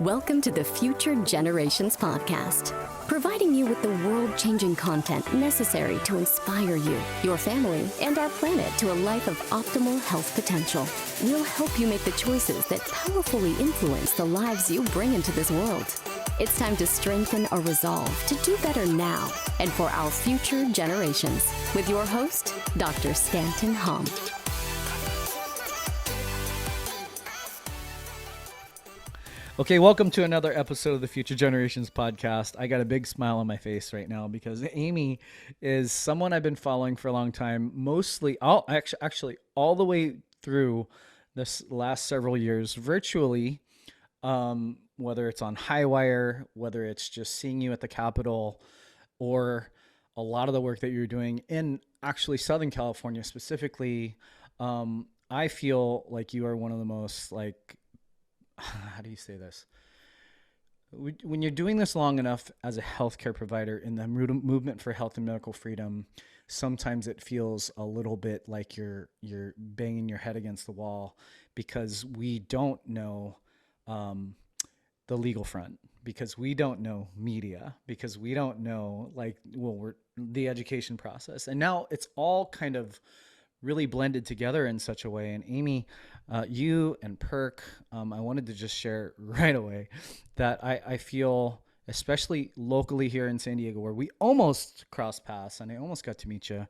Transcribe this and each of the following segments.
Welcome to the Future Generations Podcast, providing you with the world-changing content necessary to inspire you, your family, and our planet to a life of optimal health potential. We'll help you make the choices that powerfully influence the lives you bring into this world. It's time to strengthen our resolve to do better now and for our future generations with your host, Dr. Stanton Hom. Okay, welcome to another episode of the Future Generations podcast. I got a big smile on my face right now because Amy is someone I've been following for a long time, mostly, actually all the way through this last several years, virtually, whether it's on Highwire, whether it's just seeing you at the Capitol, or a lot of the work that you're doing in actually Southern California specifically. I feel like you are one of the most how do you say this? When you're doing this long enough as a healthcare provider in the movement for health and medical freedom, sometimes it feels a little bit like you're banging your head against the wall because we don't know the legal front, because we don't know media, because we don't know the education process. And now it's all kind of really blended together in such a way. And Amy, you and PERK, I wanted to just share right away that I feel, especially locally here in San Diego, where we almost crossed paths and I almost got to meet you,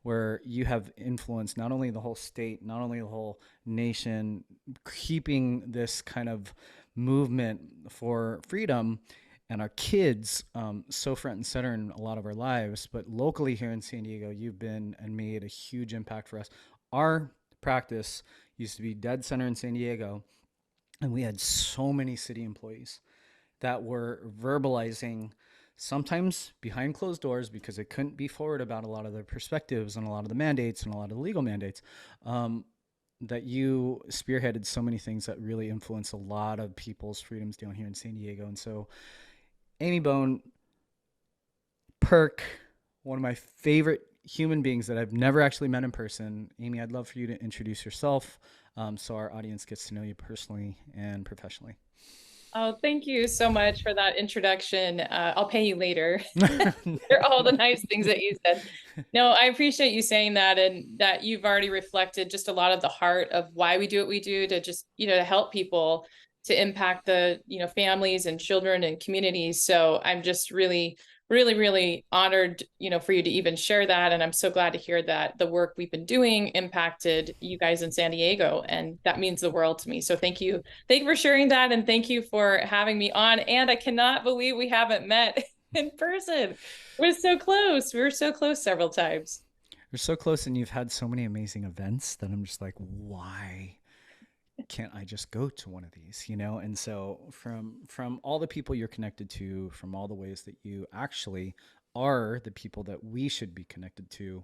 where you have influenced not only the whole state, not only the whole nation, keeping this kind of movement for freedom and our kids so front and center in a lot of our lives. But locally here in San Diego, you've been and made a huge impact for us. Our practice used to be dead center in San Diego, and we had so many city employees that were verbalizing, sometimes behind closed doors because they couldn't be forward about a lot of their perspectives and a lot of the mandates and a lot of the legal mandates, that you spearheaded so many things that really influence a lot of people's freedoms down here in San Diego. And so Amy Bohn, PERK, one of my favorite human beings that I've never actually met in person. Amy, I'd love for you to introduce yourself so our audience gets to know you personally and professionally. Oh, thank you so much for that introduction. I'll pay you later for all the nice things that you said. No, I appreciate you saying that, and that you've already reflected just a lot of the heart of why we do what we do, to just, to help people, to impact the, families and children and communities. So I'm just really, really, really honored, for you to even share that. And I'm so glad to hear that the work we've been doing impacted you guys in San Diego. And that means the world to me. So thank you. Thank you for sharing that. And thank you for having me on. And I cannot believe we haven't met in person. We're so close. We were so close several times. We're so close, and you've had so many amazing events that I'm just like, why can't I just go to one of these, And so from all the people you're connected to, from all the ways that you actually are the people that we should be connected to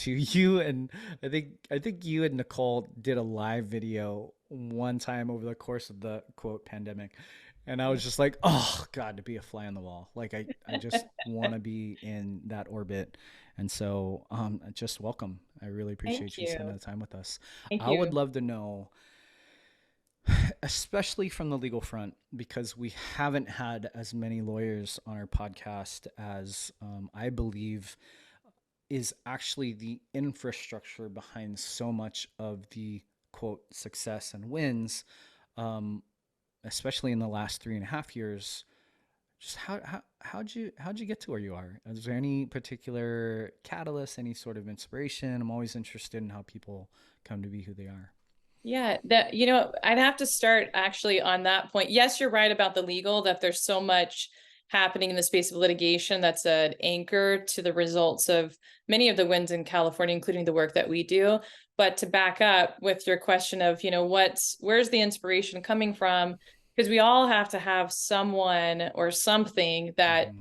you. And I think you and Nicole did a live video one time over the course of the quote pandemic. And I was just like, oh God, to be a fly on the wall. Like I just want to be in that orbit. And so just welcome. I really appreciate you spending the time with us. I would love to know, especially from the legal front, because we haven't had as many lawyers on our podcast as I believe is actually the infrastructure behind so much of the quote success and wins, especially in the last 3.5 years. Just how'd you get to where you are? Is there any particular catalyst, any sort of inspiration? I'm always interested in how people come to be who they are. Yeah, I'd have to start actually on that point. Yes, you're right about the legal, that there's so much happening in the space of litigation that's an anchor to the results of many of the wins in California, including the work that we do. But to back up with your question of, where's the inspiration coming from? Because we all have to have someone or something that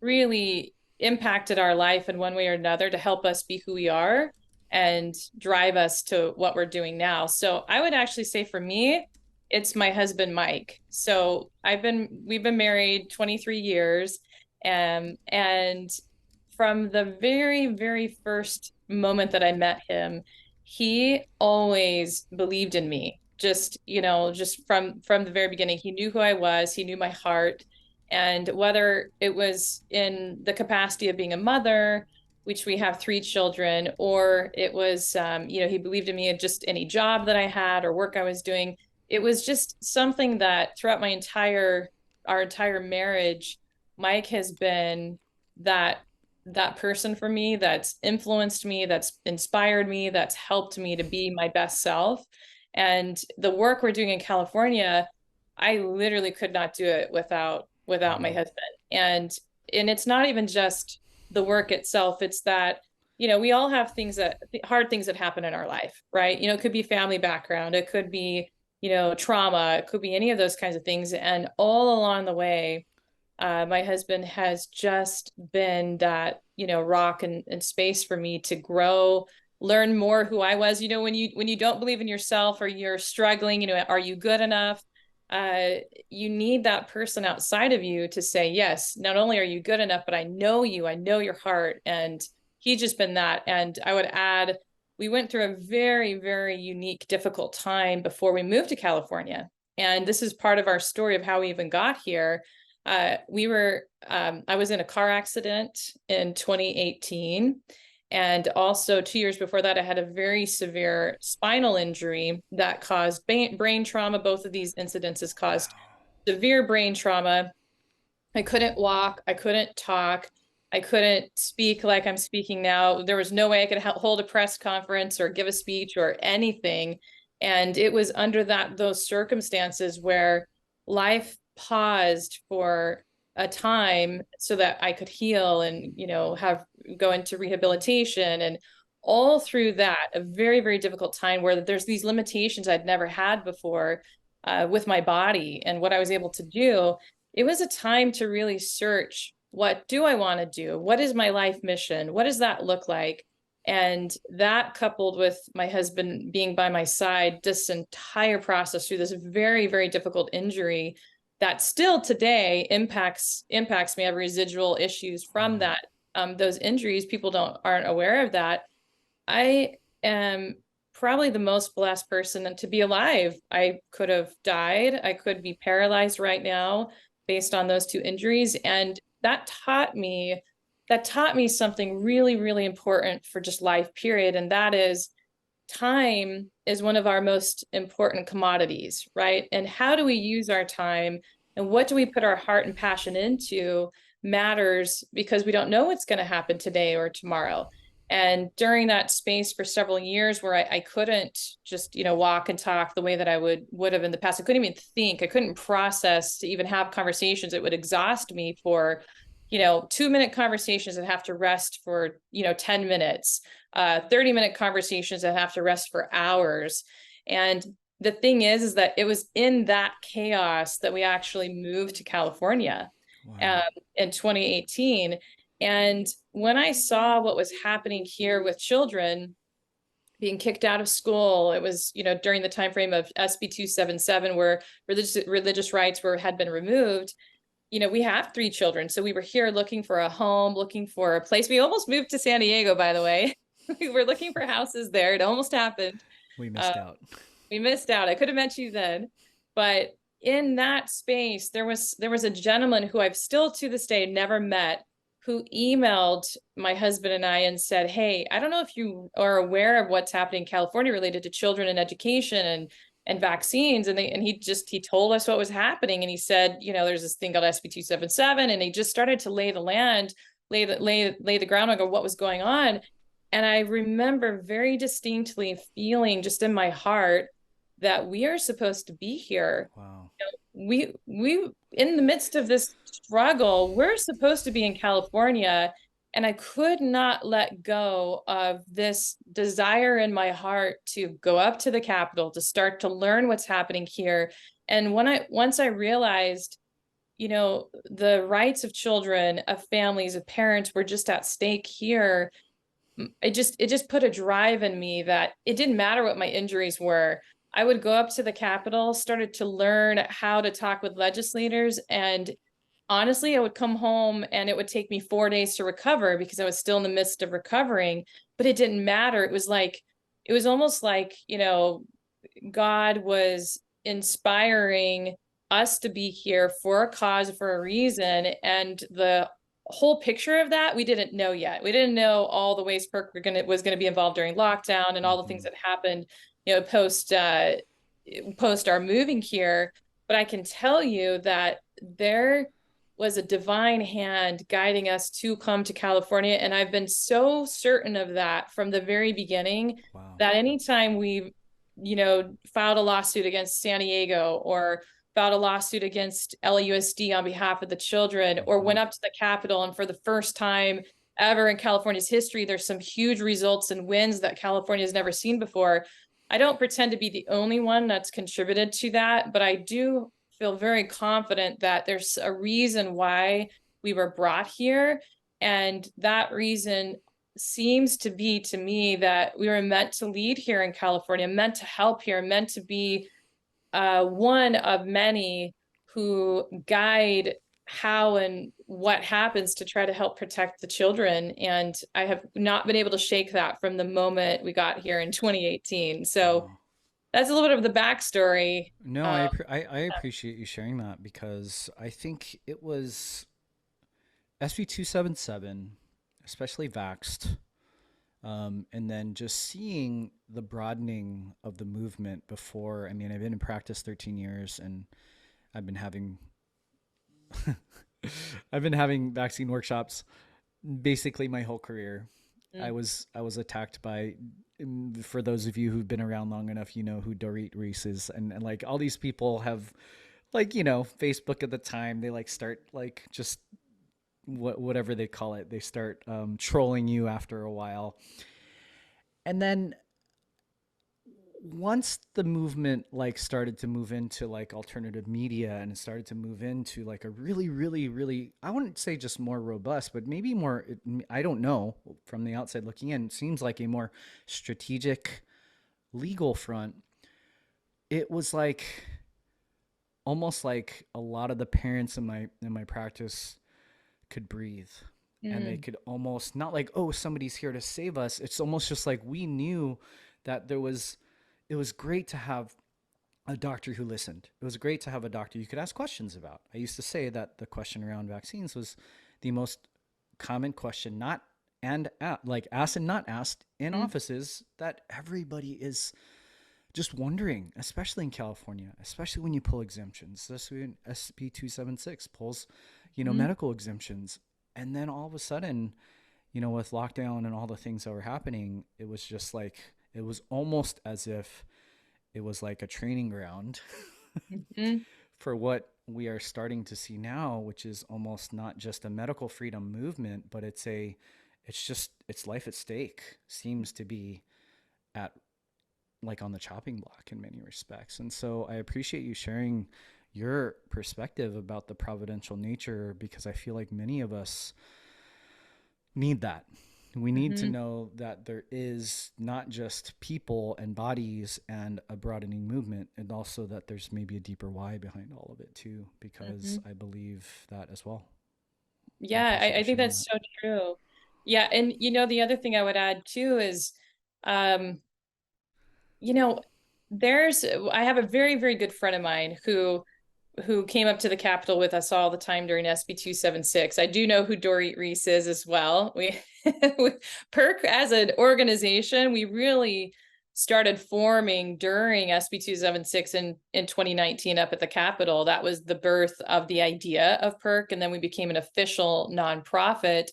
really impacted our life in one way or another to help us be who we are and drive us to what we're doing now. So I would actually say for me, it's my husband, Mike. So we've been married 23 years. And from the very, very first moment that I met him, he always believed in me. just, just from the very beginning. He knew who I was, he knew my heart. And whether it was in the capacity of being a mother, which we have 3 children, or it was, he believed in me in just any job that I had or work I was doing. It was just something that throughout our entire marriage, Mike has been that person for me, that's influenced me, that's inspired me, that's helped me to be my best self. And the work we're doing in California, I literally could not do it without my husband. And it's not even just the work itself. It's that, we all have hard things that happen in our life, right? It could be family background, it could be, trauma, it could be any of those kinds of things. And all along the way, my husband has just been that, rock and space for me to grow, learn more who I was. When you don't believe in yourself or you're struggling, are you good enough? You need that person outside of you to say, yes, not only are you good enough, but I know you, I know your heart. And he's just been that. And I would add, we went through a very, very unique, difficult time before we moved to California. And this is part of our story of how we even got here. I was in a car accident in 2018. And also 2 years before that, I had a very severe spinal injury that caused brain trauma. Both of these incidences caused severe brain trauma. I couldn't walk. I couldn't talk. I couldn't speak like I'm speaking now. There was no way I could hold a press conference or give a speech or anything. And it was under those circumstances where life paused for a time so that I could heal and, go into rehabilitation. And all through that, a very, very difficult time where there's these limitations I'd never had before with my body and what I was able to do. It was a time to really search, what do I want to do? What is my life mission? What does that look like? And that, coupled with my husband being by my side this entire process through this very, very difficult injury that still today impacts me. I have residual issues from that, those injuries. People aren't aware of that. I am probably the most blessed person to be alive. I could have died. I could be paralyzed right now based on those 2 injuries. And that taught me something really, really important for just life, period. And that is, time is one of our most important commodities, right? And how do we use our time and what do we put our heart and passion into matters, because we don't know what's going to happen today or tomorrow. And during that space for several years where I couldn't just, walk and talk the way that I would have in the past, I couldn't even think, I couldn't process to even have conversations. It would exhaust me for 2-minute conversations that have to rest for 10 minutes, 30-minute conversations that have to rest for hours. And the thing is that it was in that chaos that we actually moved to California. Wow. In 2018. And when I saw what was happening here with children being kicked out of school, it was during the time frame of SB 277, where religious rights had been removed. We have 3 children. So we were here looking for a home, looking for a place. We almost moved to San Diego, by the way. We were looking for houses there. It almost happened. We missed out. We missed out. I could have met you then. But in that space, there was a gentleman who I've still to this day never met, who emailed my husband and I and said, hey, I don't know if you are aware of what's happening in California related to children and education and vaccines. And he told us what was happening. And he said, there's this thing called SB 277. And he just started to lay the groundwork of what was going on. And I remember very distinctly feeling just in my heart that we are supposed to be here. Wow. We in the midst of this struggle, we're supposed to be in California. And I could not let go of this desire in my heart to go up to the Capitol, to start to learn what's happening here. And once I realized, the rights of children, of families, of parents were just at stake here, it just put a drive in me that it didn't matter what my injuries were. I would go up to the Capitol, started to learn how to talk with legislators, and honestly, I would come home and it would take me 4 days to recover because I was still in the midst of recovering, but it didn't matter. It was almost like, God was inspiring us to be here for a cause, for a reason. And the whole picture of that, we didn't know yet. We didn't know all the ways PERK was going to be involved during lockdown and all the things that happened, post our moving here. But I can tell you that there was a divine hand guiding us to come to California. And I've been so certain of that from the very beginning. Wow. That anytime we, filed a lawsuit against San Diego or filed a lawsuit against LAUSD on behalf of the children, or went up to the Capitol, and for the first time ever in California's history, there's some huge results and wins that California has never seen before. I don't pretend to be the only one that's contributed to that, but I do feel very confident that there's a reason why we were brought here. And that reason seems to be, to me, that we were meant to lead here in California, meant to help here, meant to be one of many who guide how and what happens to try to help protect the children. And I have not been able to shake that from the moment we got here in 2018. So Wow. that's a little bit of the backstory. No, I appreciate you sharing that, because I think it was SB 277, especially Vaxxed, and then just seeing the broadening of the movement before. I mean, I've been in practice 13 years, and I've been having I've been having vaccine workshops basically my whole career. I was attacked by, for those of you who've been around long enough, you know who Dorit Reese is, and like all these people have, like, Facebook at the time, they like start like just whatever they call it, they start trolling you after a while. And then once the movement like started to move into like alternative media, and it started to move into like a really, really, really, I wouldn't say just more robust, but maybe more, I don't know, from the outside looking in, it seems like a more strategic legal front. It was like almost like a lot of the parents in my practice could breathe. And they could almost, not like, oh, somebody's here to save us. It's almost just like we knew that it was great to have a doctor who listened. It was great to have a doctor you could ask questions about. I used to say that the question around vaccines was the most common question, not and like asked and not asked in offices, that everybody is just wondering, especially in California, especially when you pull exemptions. Especially when SB 276 pulls, medical exemptions. And then all of a sudden, with lockdown and all the things that were happening, it was just like, it was almost as if it was like a training ground for what we are starting to see now, which is almost not just a medical freedom movement, but it's life at stake, seems to be at like on the chopping block in many respects. And so I appreciate you sharing your perspective about the providential nature, because I feel like many of us need that. We need to know that there is not just people and bodies and a broadening movement, and also that there's maybe a deeper why behind all of it too, because I believe that as well. Yeah, I think that's so true. Yeah. And, the other thing I would add too is, I have a very, very good friend of mine who came up to the Capitol with us all the time during SB 276. I do know who Dorit Reese is as well. We PERK as an organization, we really started forming during SB 276 in 2019 up at the Capitol. That was the birth of the idea of PERK. And then we became an official nonprofit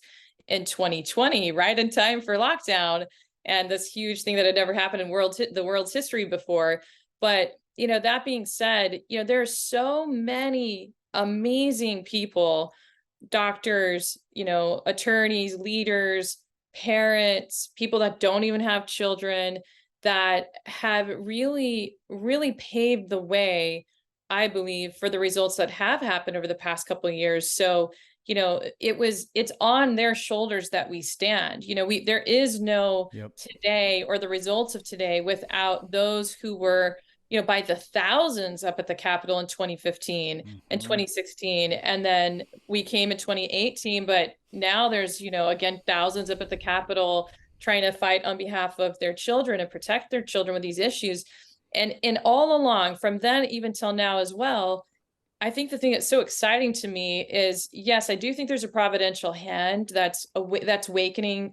in 2020, right in time for lockdown. And this huge thing that had never happened in the world's history before. But that being said, there are so many amazing people, doctors, attorneys, leaders, parents, people that don't even have children, that have really, really paved the way, I believe, for the results that have happened over the past couple of years. So, it's on their shoulders that we stand. There is no today or the results of today without those who were by the thousands up at the Capitol in 2015 and 2016. And then we came in 2018, but now there's, again, thousands up at the Capitol trying to fight on behalf of their children and protect their children with these issues. And all along from then even till now as well, I think the thing that's so exciting to me is, yes, I do think there's a providential hand that's awakening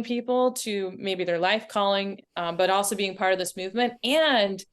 people to maybe their life calling, but also being part of this movement. And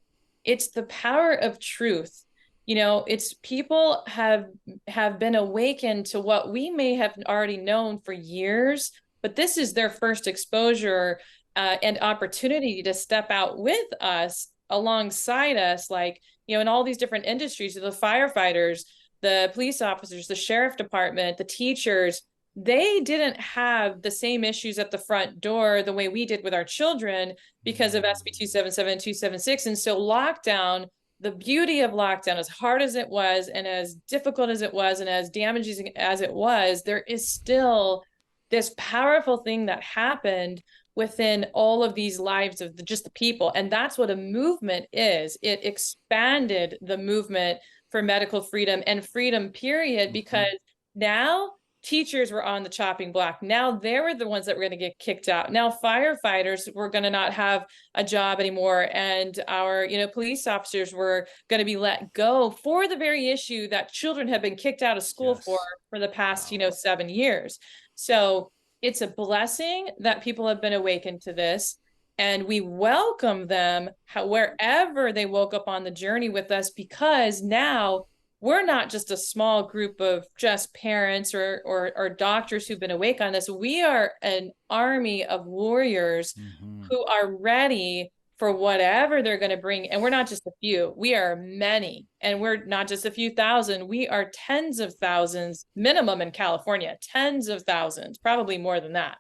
it's the power of truth. It's people have been awakened to what we may have already known for years, but this is their first exposure and opportunity to step out with us, alongside us, like, in all these different industries, the firefighters, the police officers, the sheriff department, the teachers. They didn't have the same issues at the front door the way we did with our children because of SB 277, 276. And so lockdown, the beauty of lockdown, as hard as it was and as difficult as it was and as damaging as it was, there is still this powerful thing that happened within all of these lives of just the people. And that's what a movement is. It expanded the movement for medical freedom and freedom, period, because now teachers were on the chopping block. Now they were the ones that were going to get kicked out. Now firefighters were going to not have a job anymore. And our, police officers were going to be let go for the very issue that children have been kicked out of school for the past, 7 years. So it's a blessing that people have been awakened to this, and we welcome them wherever they woke up on the journey with us, because now we're not just a small group of just parents or doctors who've been awake on this. We are an army of warriors who are ready for whatever they're going to bring. And we're not just a few, we are many. And we're not just a few thousand, we are tens of thousands minimum in California, tens of thousands, probably more than that.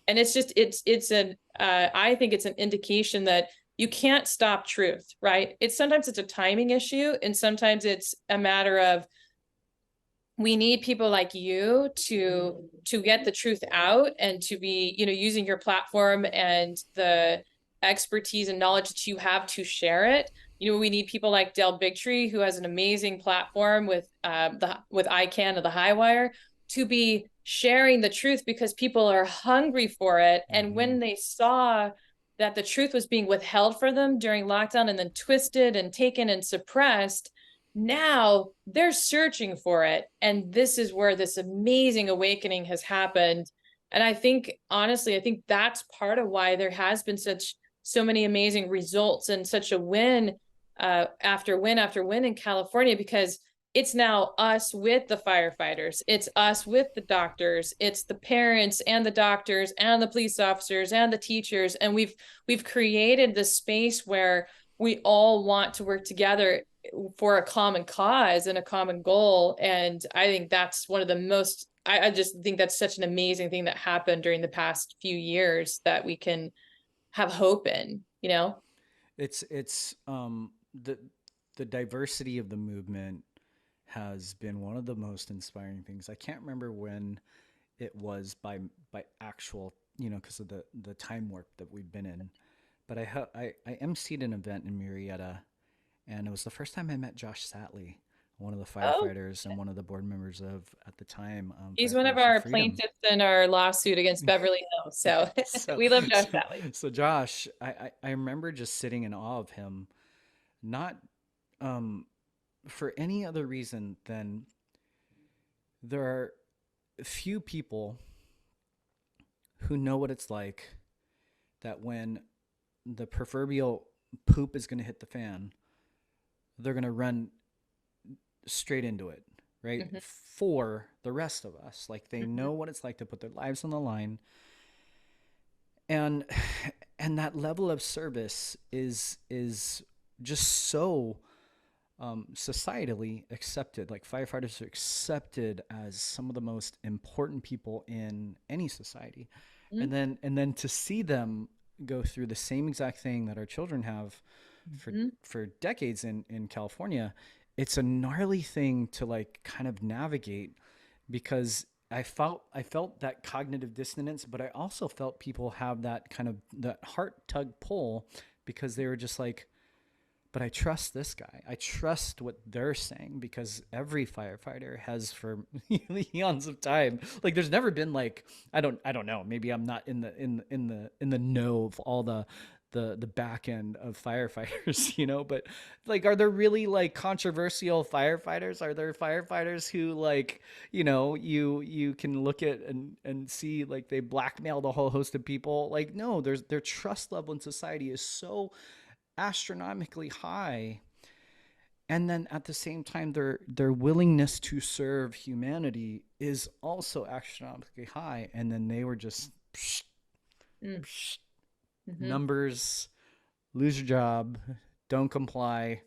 And it's just, I think it's an indication that you can't stop truth, right? Sometimes it's a timing issue, and sometimes it's a matter of, we need people like you to get the truth out and to be, using your platform and the expertise and knowledge that you have to share it. We need people like Del Bigtree, who has an amazing platform with ICANN of the Highwire, to be sharing the truth, because people are hungry for it. And when they saw that the truth was being withheld for them during lockdown and then twisted and taken and suppressed, now they're searching for it. And this is where this amazing awakening has happened. And I think, honestly, that's part of why there has been so many amazing results and such a win after win after win in California, because it's now us with the firefighters, it's us with the doctors, it's the parents and the doctors and the police officers and the teachers. And we've created this space where we all want to work together for a common cause and a common goal. And I think that's one of the most, I just think that's such an amazing thing that happened during the past few years that we can have hope in, It's the diversity of the movement has been one of the most inspiring things. I can't remember when it was by actual, because of the time warp that we've been in, but I emceed an event in Murrieta, and it was the first time I met Josh Satley, one of the firefighters and one of the board members at the time. He's one of our plaintiffs in our lawsuit against Beverly Hills. So, we love Josh Satley. So Josh, I remember just sitting in awe of him, not for any other reason than there are few people who know what it's like that when the proverbial poop is going to hit the fan, they're going to run straight into it, right? For the rest of us. Like, they know what it's like to put their lives on the line. And that level of service is just so societally accepted. Like, firefighters are accepted as some of the most important people in any society. And then to see them go through the same exact thing that our children have for decades in California, it's a gnarly thing to like kind of navigate, because I felt that cognitive dissonance, but I also felt people have that kind of that heart tug pull, because they were just like, but I trust this guy. I trust what they're saying, because every firefighter has for eons of time. Like, there's never been like, I don't know. Maybe I'm not in the know of all the the back end of firefighters, you know, but like, are there really like controversial firefighters? Are there firefighters who like, you know, you can look at and see like they blackmailed a whole host of people? Like, no, their trust level in society is so astronomically high. And then at the same time, their willingness to serve humanity is also astronomically high. And then they were just Mm. Mm-hmm. numbers, lose your job, don't comply,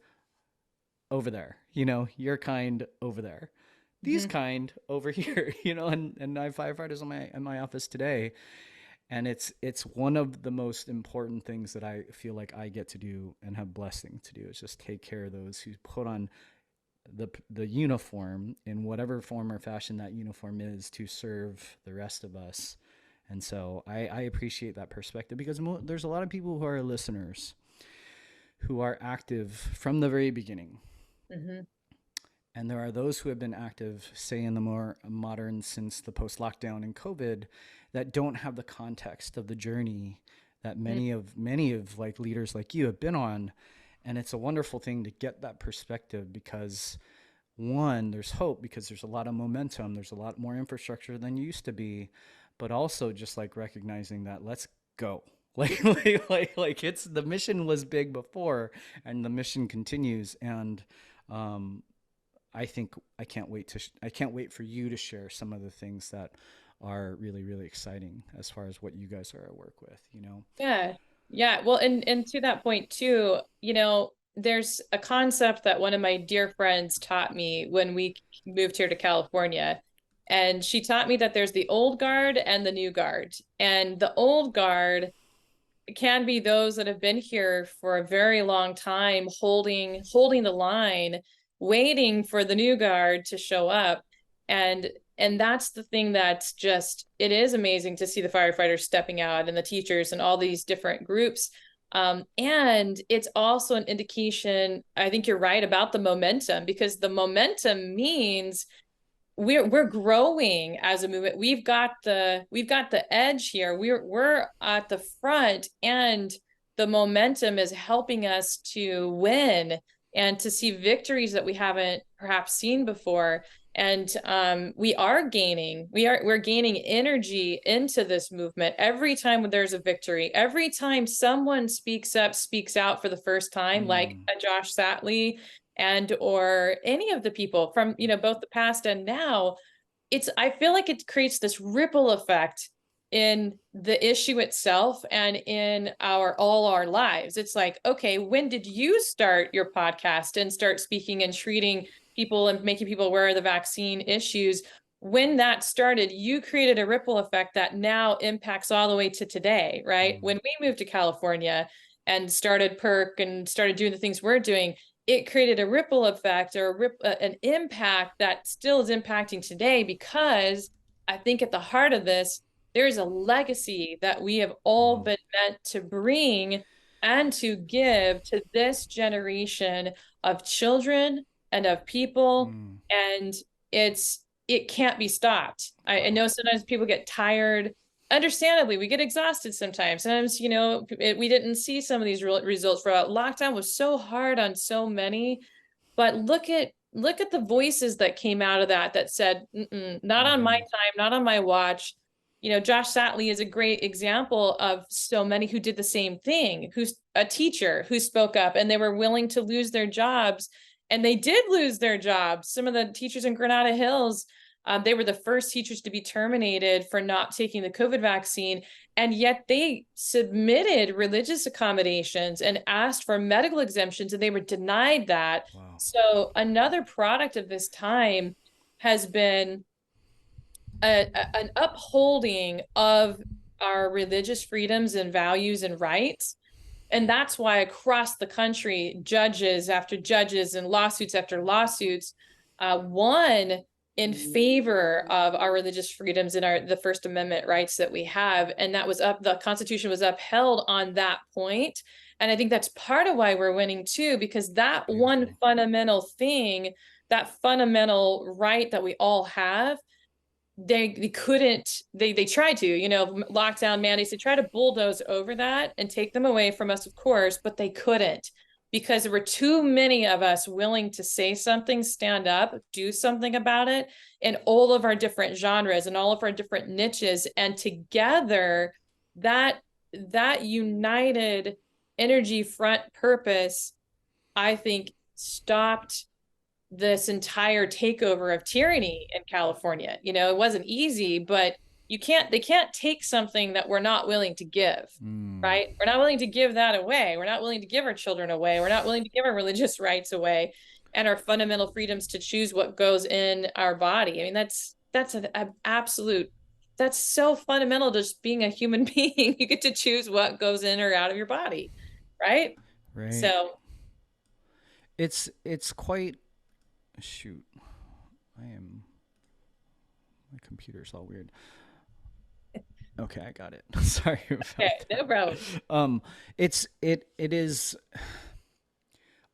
over there. You know, your kind over there. These kind over here, you know, and I have firefighters in my office today. And it's one of the most important things that I feel like I get to do and have blessing to do, is just take care of those who put on the uniform in whatever form or fashion that uniform is to serve the rest of us. And so I appreciate that perspective, because there's a lot of people who are listeners who are active from the very beginning. Mm-hmm. And there are those who have been active, say, in the more modern, since the post-lockdown and COVID, that don't have the context of the journey that many of like leaders like you have been on. And it's a wonderful thing to get that perspective, because one, there's hope, because there's a lot of momentum, there's a lot more infrastructure than used to be, but also just like recognizing that let's go. Like it's, the mission was big before, and the mission continues. And I think I can't wait for you to share some of the things that are really, really exciting as far as what you guys are at work with, you know? Yeah. Yeah. Well, and to that point too, you know, there's a concept that one of my dear friends taught me when we moved here to California. And she taught me that there's the old guard and the new guard. And the old guard can be those that have been here for a very long time, holding the line, waiting for the new guard to show up. And that's the thing that's just, it is amazing to see the firefighters stepping out and the teachers and all these different groups. And it's also an indication, I think you're right about the momentum, because the momentum means we're growing as a movement. We've got the edge here. We're at the front, and the momentum is helping us to win and to see victories that we haven't perhaps seen before. And we're gaining energy into this movement every time there's a victory. Every time someone speaks up, speaks out for the first time, like a Josh Satley, and or any of the people from, you know, both the past and now, I feel like it creates this ripple effect in the issue itself and in all our lives. It's like, okay, when did you start your podcast and start speaking and treating people and making people aware of the vaccine issues? When that started, you created a ripple effect that now impacts all the way to today, right? When we moved to California and started PERK and started doing the things we're doing, it created a ripple effect, or an impact that still is impacting today, because I think at the heart of this, there is a legacy that we have all been meant to bring and to give to this generation of children and of people. And it can't be stopped. I know sometimes people get tired. Understandably, we get exhausted sometimes. Sometimes, you know, we didn't see some of these results for lockdown was so hard on so many. But look at the voices that came out of that said, not on my time, not on my watch. You know, Josh Satley is a great example of so many who did the same thing, who's a teacher who spoke up, and they were willing to lose their jobs. And they did lose their jobs. Some of the teachers in Granada Hills, they were the first teachers to be terminated for not taking the COVID vaccine. And yet they submitted religious accommodations and asked for medical exemptions, and they were denied that. Wow. So another product of this time has been an upholding of our religious freedoms and values and rights. And that's why across the country, judges after judges and lawsuits after lawsuits won in favor of our religious freedoms and the First Amendment rights that we have. And the Constitution was upheld on that point. And I think that's part of why we're winning too, because that one fundamental thing, that fundamental right that we all have, they couldn't, they tried to, lockdown mandates, they try to bulldoze over that and take them away from us, of course, but they couldn't, because there were too many of us willing to say something, stand up, do something about it in all of our different genres and all of our different niches. And together, that united energy front purpose, I think, stopped this entire takeover of tyranny in California. It wasn't easy, but they can't take something that we're not willing to give, right? We're not willing to give that away. We're not willing to give our children away. We're not willing to give our religious rights away and our fundamental freedoms to choose what goes in our body. I mean, that's an absolute, that's so fundamental to just being a human being. You get to choose what goes in or out of your body, right? Right. So it's quite, shoot, my computer's all weird. Okay, I got it. Sorry about that. No problem. It is.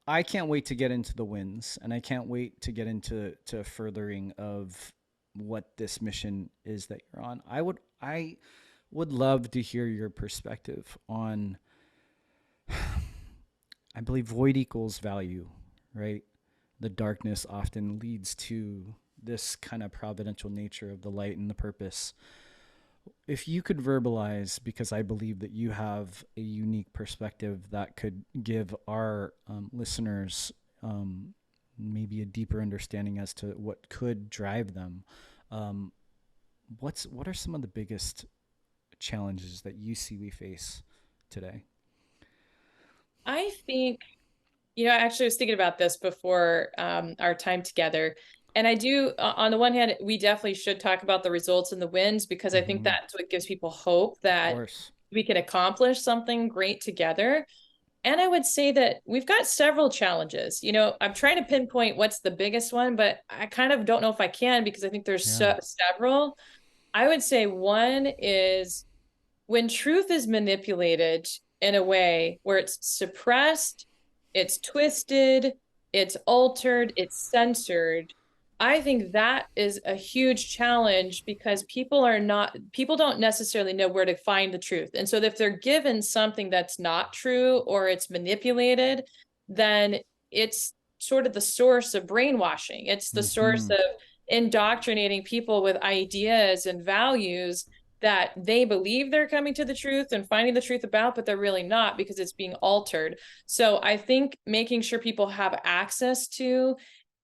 I can't wait to get into the wins, and I can't wait to get into furthering of what this mission is that you're on. I would love to hear your perspective on. I believe void equals value, right? The darkness often leads to this kind of providential nature of the light and the purpose. If you could verbalize, because I believe that you have a unique perspective that could give our listeners maybe a deeper understanding as to what could drive them. What are some of the biggest challenges that you see we face today? I think, I actually was thinking about this before our time together. And I do, on the one hand, we definitely should talk about the results and the wins, because I think that's what gives people hope that we can accomplish something great together. And I would say that we've got several challenges. I'm trying to pinpoint what's the biggest one, but I kind of don't know if I can, because I think there's several. I would say one is when truth is manipulated in a way where it's suppressed, it's twisted, it's altered, it's censored. I think that is a huge challenge, because people don't necessarily know where to find the truth. And so if they're given something that's not true or it's manipulated, then it's sort of the source of brainwashing. It's the source of indoctrinating people with ideas and values that they believe they're coming to the truth and finding the truth about, but they're really not, because it's being altered. So I think making sure people have access to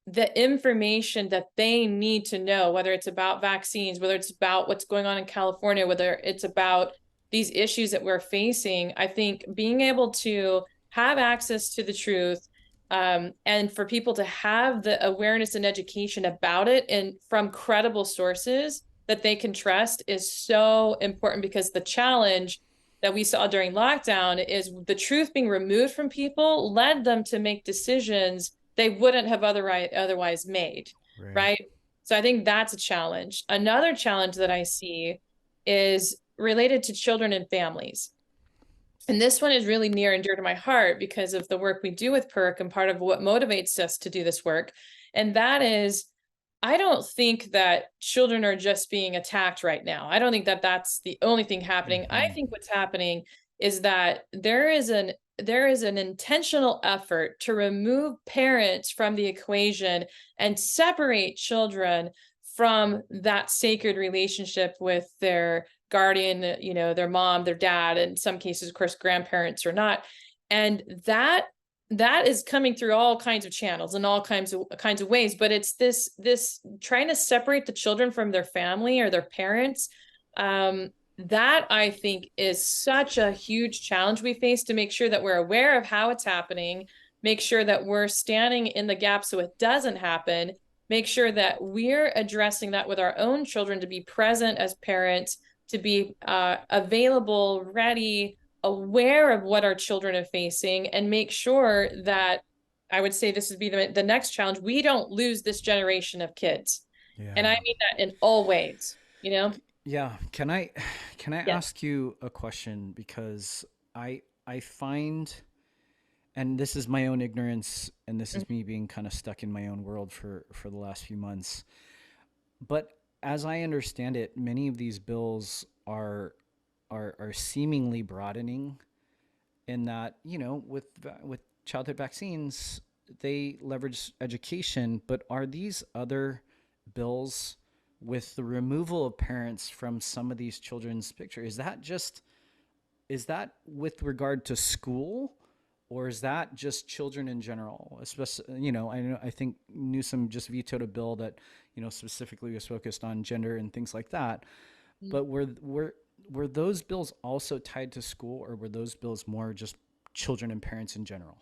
the information that they need to know, whether it's about vaccines, whether it's about what's going on in California, whether it's about these issues that we're facing, I think being able to have access to the truth, and for people to have the awareness and education about it and from credible sources that they can trust is so important, because the challenge that we saw during lockdown is the truth being removed from people led them to make decisions they wouldn't have otherwise made, right? So I think that's a challenge. Another challenge that I see is related to children and families. And this one is really near and dear to my heart because of the work we do with PERK and part of what motivates us to do this work. And that is, I don't think that children are just being attacked right now. I don't think that that's the only thing happening. I think what's happening is that there is an intentional effort to remove parents from the equation and separate children from that sacred relationship with their guardian, their mom, their dad, in some cases, of course, grandparents or not. And that is coming through all kinds of channels and all kinds of ways, but it's this trying to separate the children from their family or their parents. That I think is such a huge challenge we face, to make sure that we're aware of how it's happening, make sure that we're standing in the gap so it doesn't happen, make sure that we're addressing that with our own children, to be present as parents, to be available, ready, aware of what our children are facing, and make sure that, I would say this would be the next challenge, we don't lose this generation of kids. And I mean that in all ways, Yeah. Can I ask you a question? Because I find, and this is my own ignorance, and this is me being kind of stuck in my own world for the last few months, but as I understand it, many of these bills are seemingly broadening in that, with childhood vaccines, they leverage education, but are these other bills with the removal of parents from some of these children's picture, is that with regard to school, or is that just children in general? Especially, I think Newsom just vetoed a bill that, specifically was focused on gender and things like that. But were those bills also tied to school, or were those bills more just children and parents in general?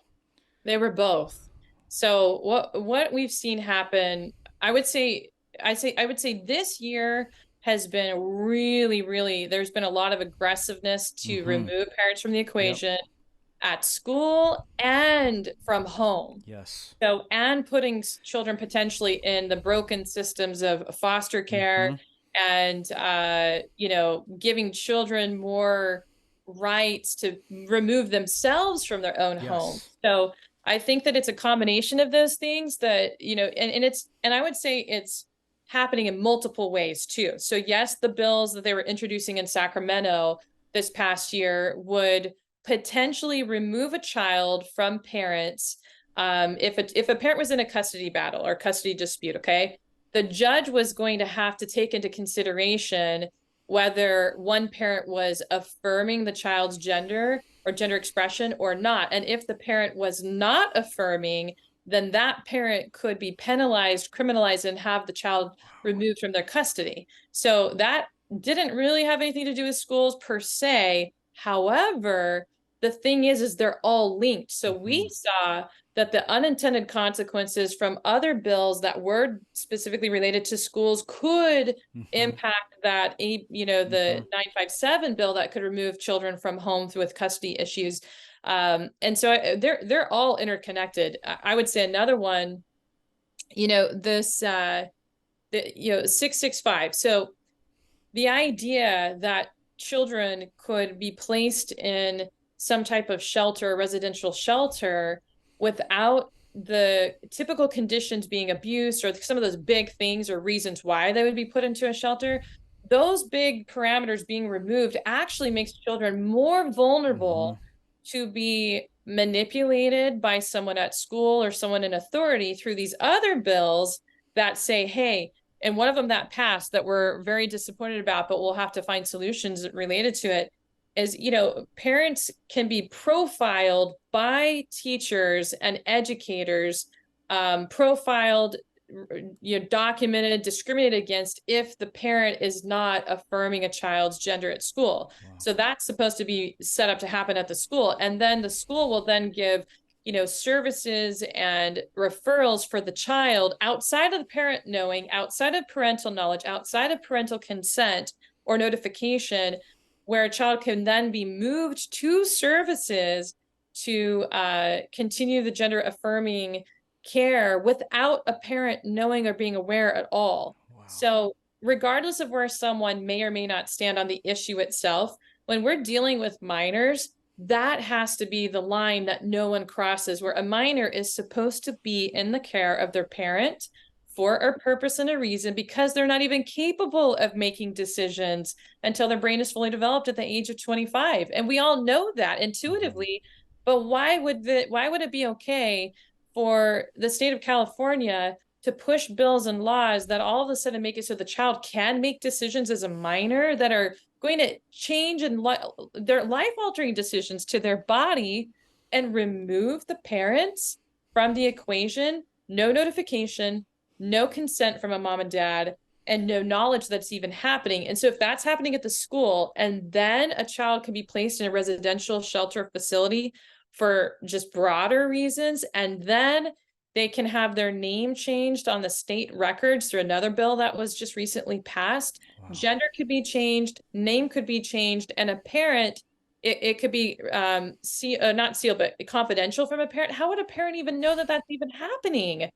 They were both. So what we've seen happen, I would say this year has been really, really, there's been a lot of aggressiveness to remove parents from the Yep. equation at school and from home. Yes. So, and putting children potentially in the broken systems of foster care and, giving children more rights to remove themselves from their own home. Yes. So I think that it's a combination of those things that, and I would say it's happening in multiple ways too. So yes, the bills that they were introducing in Sacramento this past year would potentially remove a child from parents. If a parent was in a custody battle or custody dispute, okay, the judge was going to have to take into consideration whether one parent was affirming the child's gender or gender expression or not. And if the parent was not affirming, then that parent could be penalized, criminalized, and have the child removed from their custody. So that didn't really have anything to do with schools per se. However, the thing is they're all linked. So we saw that the unintended consequences from other bills that were specifically related to schools could impact that, the 957 bill that could remove children from homes with custody issues. And so they're all interconnected. I would say another one, this, 665. So the idea that children could be placed in some type of shelter, residential shelter, without the typical conditions being abuse or some of those big things or reasons why they would be put into a shelter, those big parameters being removed actually makes children more vulnerable to be manipulated by someone at school or someone in authority through these other bills that say, hey, and one of them that passed that we're very disappointed about, but we'll have to find solutions related to it, is, parents can be profiled by teachers and educators, profiled, documented, discriminated against if the parent is not affirming a child's gender at school. Wow. So that's supposed to be set up to happen at the school. And then the school will then give, services and referrals for the child outside of the parent knowing, outside of parental knowledge, outside of parental consent or notification, where a child can then be moved to services to continue the gender affirming care without a parent knowing or being aware at all. Wow. So regardless of where someone may or may not stand on the issue itself, when we're dealing with minors, that has to be the line that no one crosses, where a minor is supposed to be in the care of their parent for a purpose and a reason, because they're not even capable of making decisions until their brain is fully developed at the age of 25. And we all know that intuitively, but why would it be okay for the state of California to push bills and laws that all of a sudden make it so the child can make decisions as a minor that are going to change and their life-altering decisions to their body, and remove the parents from the equation? No notification, no consent from a mom and dad, and no knowledge that's even happening. And so if that's happening at the school, and then a child can be placed in a residential shelter facility for just broader reasons, and then they can have their name changed on the state records through another bill that was just recently passed. Wow. Gender could be changed, name could be changed, and a parent, it could be not sealed, but confidential from a parent. How would a parent even know that that's even happening,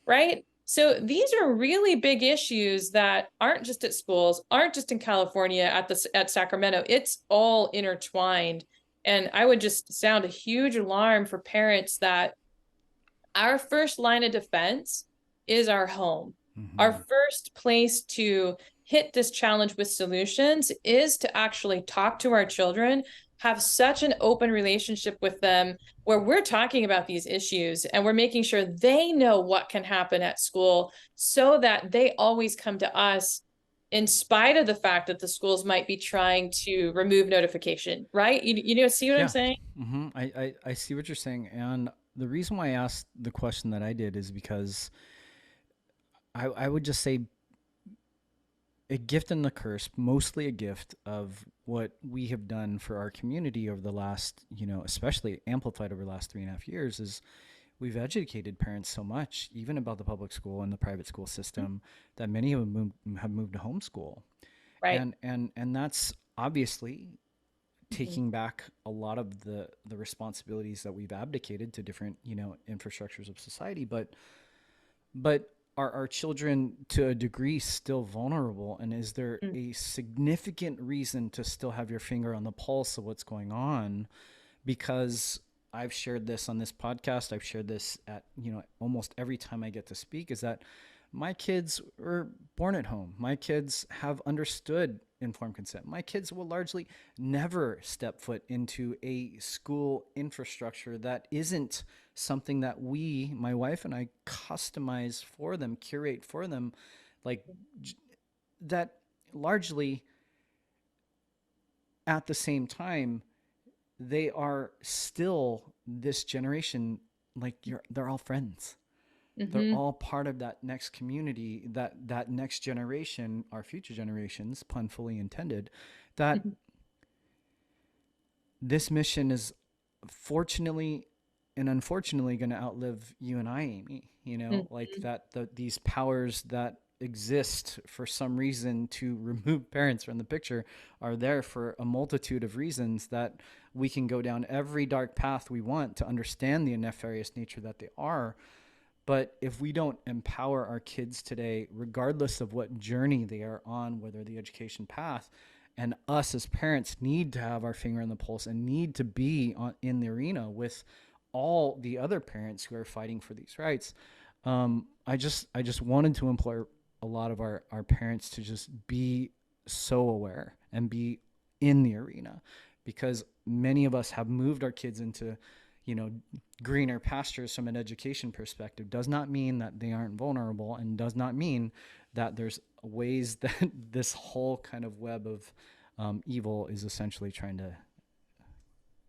right? So these are really big issues that aren't just at schools, aren't just in California at Sacramento. It's all intertwined. And I would just sound a huge alarm for parents that our first line of defense is our home. Our first place to hit this challenge with solutions is to actually talk to our children, have such an open relationship with them where we're talking about these issues and we're making sure they know what can happen at school so that they always come to us in spite of the fact that the schools might be trying to remove notification, right? See what I'm saying? I see what you're saying. And the reason why I asked the question that I did is because I would just say a gift and the curse, mostly a gift of what we have done for our community over the last, especially amplified over the last 3.5 years, is we've educated parents so much, even about the public school and the private school system, that many of them have moved to homeschool. Right. And that's obviously taking back a lot of the responsibilities that we've abdicated to different, infrastructures of society. But are our children to a degree still vulnerable? And is there a significant reason to still have your finger on the pulse of what's going on? Because I've shared this on this podcast, I've shared this at, almost every time I get to speak, is that my kids were born at home. My kids have understood informed consent. My kids will largely never step foot into a school infrastructure that isn't something that we, my wife and I, customize for them, curate for them, like that. Largely at the same time, they are still this generation, like they're all friends. They're all part of that next community, that next generation, our future generations, pun fully intended, that this mission is fortunately and unfortunately going to outlive you and I, Amy, like that these powers that exist for some reason to remove parents from the picture are there for a multitude of reasons, that we can go down every dark path we want to understand the nefarious nature that they are. But if we don't empower our kids today, regardless of what journey they are on, whether the education path, and us as parents need to have our finger on the pulse and need to be in the arena with all the other parents who are fighting for these rights. I just wanted to implore a lot of our parents to just be so aware and be in the arena, because many of us have moved our kids into greener pastures from an education perspective. Does not mean that they aren't vulnerable, and does not mean that there's ways that this whole kind of web of evil is essentially trying to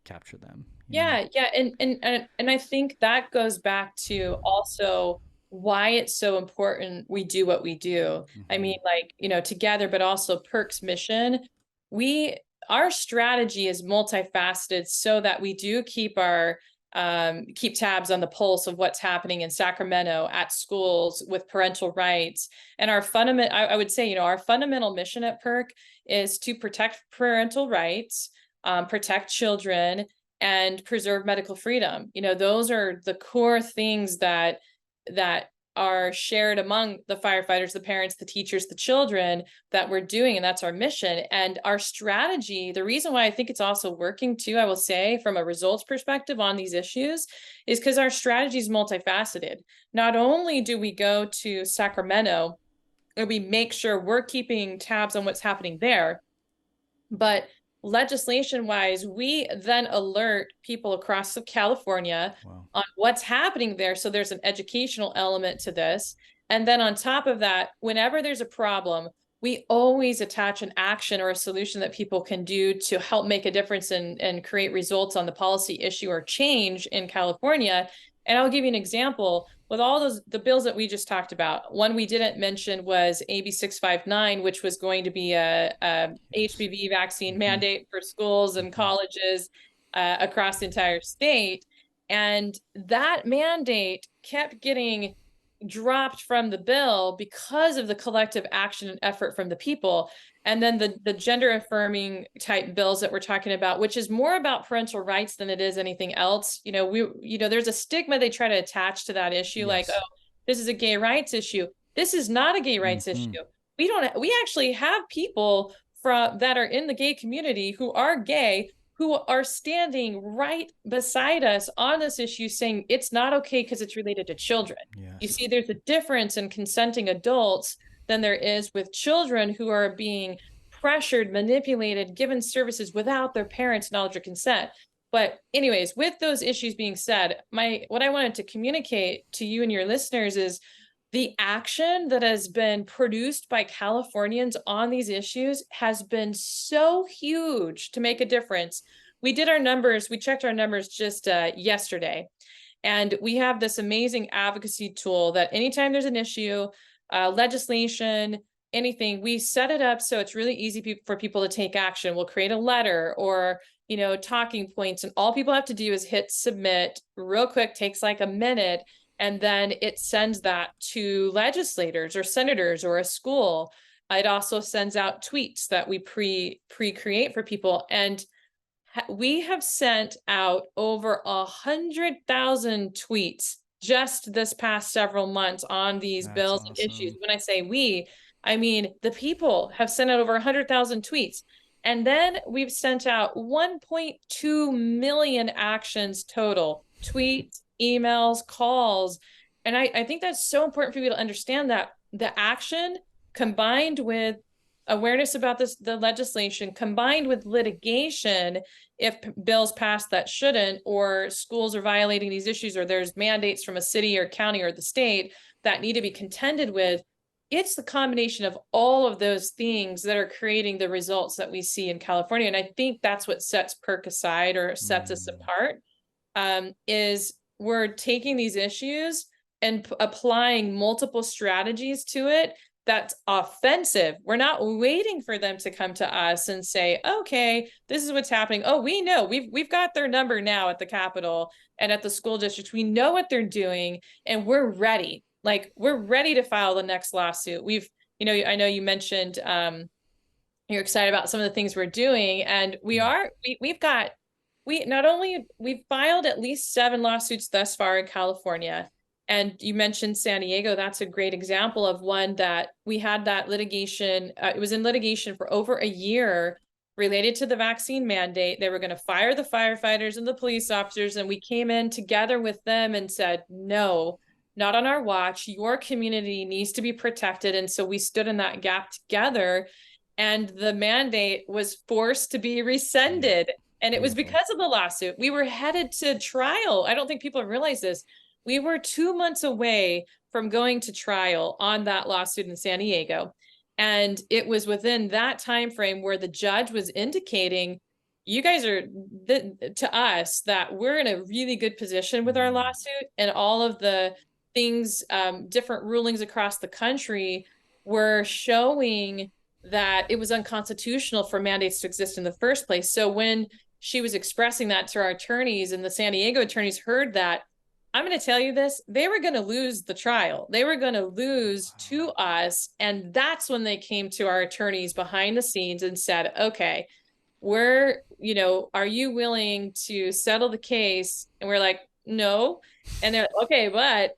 capture them. Yeah. And I think that goes back to also why it's so important we do what we do. I mean, together, but also PERK's mission, our strategy is multifaceted so that we do keep tabs on the pulse of what's happening in Sacramento at schools with parental rights. And I would say, our fundamental mission at PERK is to protect parental rights, protect children, and preserve medical freedom. Those are the core things that are shared among the firefighters, the parents, the teachers, the children, that we're doing. And that's our mission. And our strategy, the reason why I think it's also working too, I will say, from a results perspective on these issues, is because our strategy is multifaceted. Not only do we go to Sacramento and we make sure we're keeping tabs on what's happening there, but legislation wise, we then alert people across California on what's happening there. So there's an educational element to this. And then on top of that, whenever there's a problem, we always attach an action or a solution that people can do to help make a difference and create results on the policy issue or change in California. And I'll give you an example. With all the bills that we just talked about, one we didn't mention was AB 659, which was going to be a HPV vaccine mandate for schools and colleges across the entire state. And that mandate kept getting dropped from the bill because of the collective action and effort from the people. And then the gender affirming type bills that we're talking about, which is more about parental rights than it is anything else. There's a stigma they try to attach to that issue. Like, oh, this is a gay rights issue. This is not a gay rights issue. We actually have people that are in the gay community who are gay, who are standing right beside us on this issue saying it's not okay because it's related to children. You see, there's a difference in consenting adults than there is with children who are being pressured, manipulated, given services without their parents' knowledge or consent. But anyways, with those issues being said, what I wanted to communicate to you and your listeners is the action that has been produced by Californians on these issues has been so huge to make a difference. We did our numbers, we checked our numbers just yesterday, and we have this amazing advocacy tool that anytime there's an issue, legislation, anything, we set it up so it's really easy for people to take action. We'll create a letter or, talking points, and all people have to do is hit submit real quick, takes like a minute, and then it sends that to legislators or senators or a school. It also sends out tweets that we pre-create for people, and we have sent out over 100,000 tweets just this past several months on these bills and issues. When I say we, I mean the people have sent out over 100,000 tweets. And then we've sent out 1.2 million actions total, tweets, emails, calls. And I think that's so important for people to understand that the action combined with awareness about the legislation, combined with litigation, if bills pass that shouldn't, or schools are violating these issues, or there's mandates from a city or county or the state that need to be contended with, it's the combination of all of those things that are creating the results that we see in California. And I think that's what sets PERK aside or sets us apart, is we're taking these issues and applying multiple strategies to it that's offensive. We're not waiting for them to come to us and say, okay, this is what's happening. Oh, we know we've got their number now at the Capitol and at the school districts. We know what they're doing and we're ready. Like, we're ready to file the next lawsuit. I know you mentioned you're excited about some of the things we're doing, and we've filed at least 7 lawsuits thus far in California. And you mentioned San Diego. That's a great example of one that we had that litigation. It was in litigation for over a year related to the vaccine mandate. They were going to fire the firefighters and the police officers. And we came in together with them and said, no, not on our watch. Your community needs to be protected. And so we stood in that gap together, and the mandate was forced to be rescinded. And it was because of the lawsuit. We were headed to trial. I don't think people realize this. We were 2 months away from going to trial on that lawsuit in San Diego. And it was within that time frame where the judge was indicating, you guys are to us that we're in a really good position with our lawsuit, and all of the things, different rulings across the country were showing that it was unconstitutional for mandates to exist in the first place. So when she was expressing that to our attorneys, and the San Diego attorneys heard that, I'm going to tell you this, they were going to lose the trial. They were going to lose to us. And that's when they came to our attorneys behind the scenes and said, okay, are you willing to settle the case? And we're like, no. And they're like, okay, but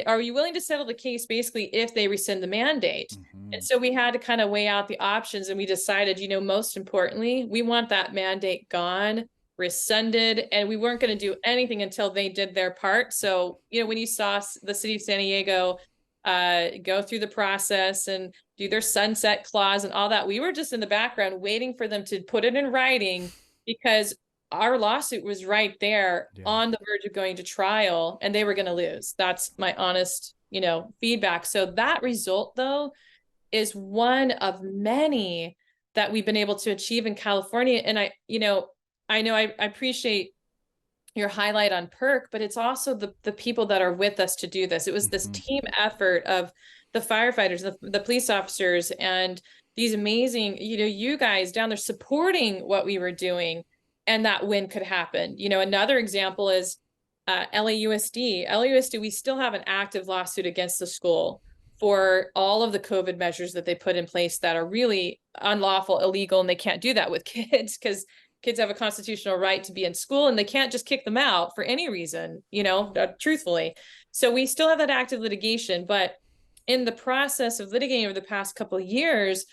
are you willing to settle the case basically if they rescind the mandate? And so we had to kind of weigh out the options, and we decided, most importantly, we want that mandate gone, rescinded, and we weren't going to do anything until they did their part. So, when you saw the city of San Diego go through the process and do their sunset clause and all that, we were just in the background waiting for them to put it in writing, because our lawsuit was right there on the verge of going to trial, and they were going to lose. That's my honest, feedback. So that result, though, is one of many that we've been able to achieve in California. And I appreciate your highlight on PERK, but it's also the people that are with us to do this. It was this team effort of the firefighters, the police officers, and these amazing, you guys down there supporting what we were doing, and that win could happen. Another example is LAUSD. LAUSD, we still have an active lawsuit against the school for all of the COVID measures that they put in place that are really unlawful, illegal, and they can't do that with kids, because kids have a constitutional right to be in school, and they can't just kick them out for any reason, truthfully. So we still have that active litigation, but in the process of litigating over the past couple of years,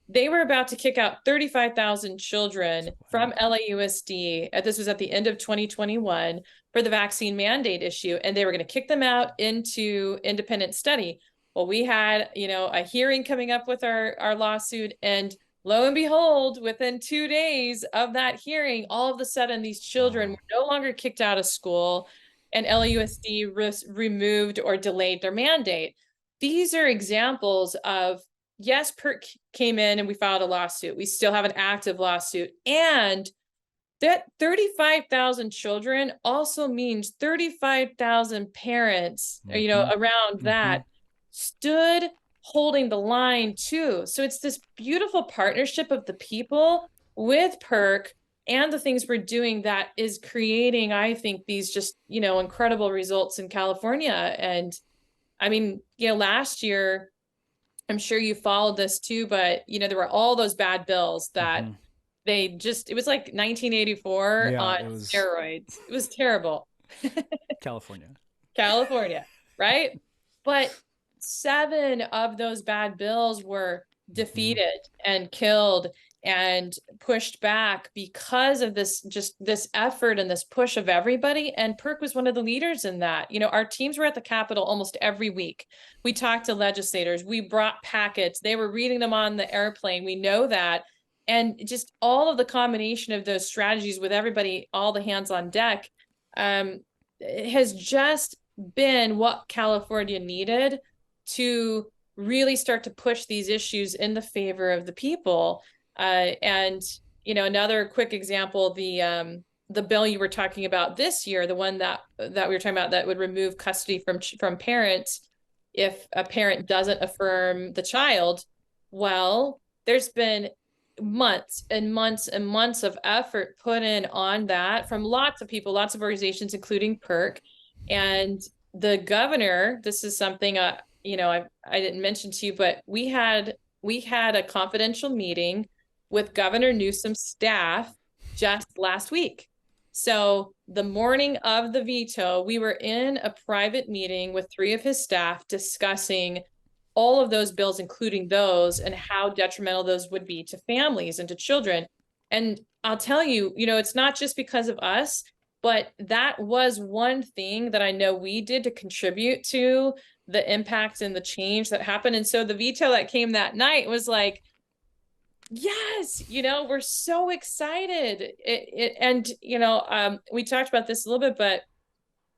they were about to kick out 35,000 children from LAUSD. This was at the end of 2021 for the vaccine mandate issue, and they were going to kick them out into independent study. Well, we had, a hearing coming up with our lawsuit, and lo and behold, within 2 days of that hearing, all of a sudden these children were no longer kicked out of school, and LAUSD removed or delayed their mandate. These are examples of, yes, PERK came in and we filed a lawsuit. We still have an active lawsuit. And that 35,000 children also means 35,000 parents, around that stood holding the line too. So it's this beautiful partnership of the people with PERK and the things we're doing that is creating, I think, these just, incredible results in California. And I mean, last year, I'm sure you followed this too, but there were all those bad bills that it was like 1984 on steroids. It was terrible. California, right? But 7 of those bad bills were defeated and killed and pushed back because of this effort and this push of everybody. And PERK was one of the leaders in that. Our teams were at the Capitol almost every week. We talked to legislators. We brought packets. They were reading them on the airplane. We know that. And just all of the combination of those strategies with everybody, all the hands on deck, has just been what California needed to really start to push these issues in the favor of the people. And another quick example, the bill you were talking about this year, the one that we were talking about that would remove custody from parents if a parent doesn't affirm the child. Well, there's been months and months and months of effort put in on that from lots of people, lots of organizations, including PERK. And the governor, this is something I didn't mention to you, but we had a confidential meeting with Governor Newsom's staff just last week. So the morning of the veto, we were in a private meeting with 3 of his staff discussing all of those bills, including those, and how detrimental those would be to families and to children. And I'll tell you, it's not just because of us, but that was one thing that I know we did to contribute to the impact and the change that happened. And so the veto that came that night was like, yes, we're so excited. We talked about this a little bit, but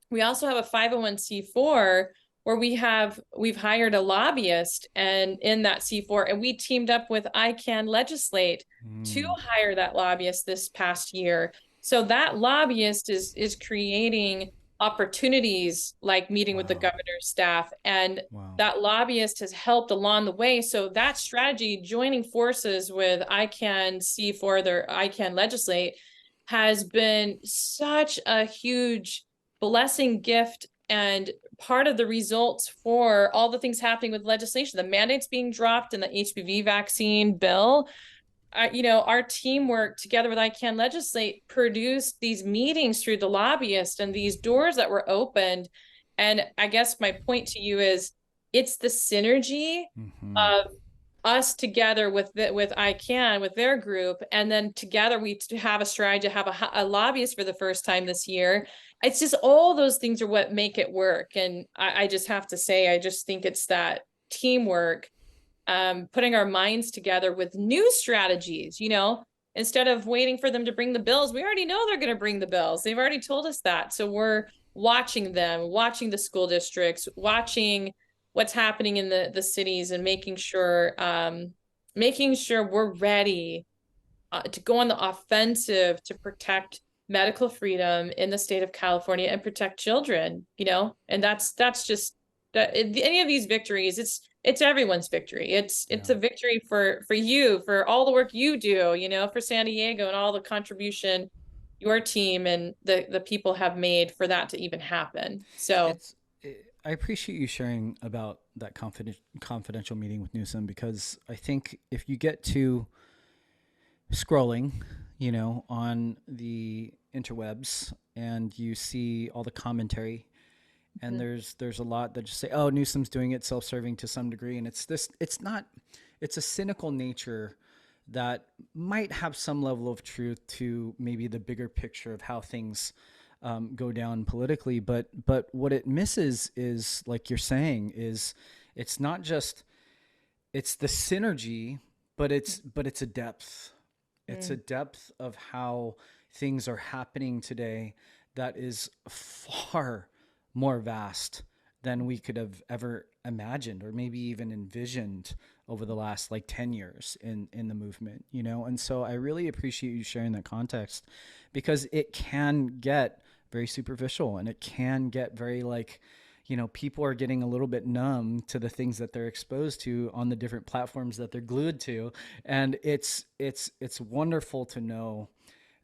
we also have a 501c4 where we've hired a lobbyist and in that C4, and we teamed up with I Can Legislate to hire that lobbyist this past year. So that lobbyist is creating opportunities like meeting with the governor's staff, and that lobbyist has helped along the way. So that strategy, joining forces with I Can C4, their I Can Legislate, has been such a huge blessing, gift, and part of the results for all the things happening with legislation, the mandates being dropped in the HPV vaccine bill. Our teamwork together with I Can Legislate produced these meetings through the lobbyist and these doors that were opened. And I guess my point to you is it's the synergy of us together with I Can, with their group, and then together we have a strategy to have a lobbyist for the first time this year. It's just all those things are what make it work. And I just have to say, I just think it's that teamwork, putting our minds together with new strategies, instead of waiting for them to bring the bills. We already know they're going to bring the bills. They've already told us that. So we're watching them, watching the school districts, watching what's happening in the cities, and making sure we're ready to go on the offensive to protect medical freedom in the state of California and protect children, and that's just that. Any of these victories, it's everyone's victory. It's a victory for you, for all the work you do, for San Diego, and all the contribution your team and the people have made for that to even happen. So I appreciate you sharing about that confidential meeting with Newsom, because I think if you get to scrolling, on the interwebs and you see all the commentary, and there's a lot that just say, oh, Newsom's doing it self-serving to some degree. And it's a cynical nature that might have some level of truth to maybe the bigger picture of how things go down politically. But what it misses is, like you're saying, is it's not just, it's the synergy, but it's a depth. It's a depth of how things are happening today that is far more vast than we could have ever imagined or maybe even envisioned over the last like 10 years in the movement, you know? And so I really appreciate you sharing that context, because it can get very superficial and it can get very like, you know, people are getting a little bit numb to the things that they're exposed to on the different platforms that they're glued to. And it's wonderful to know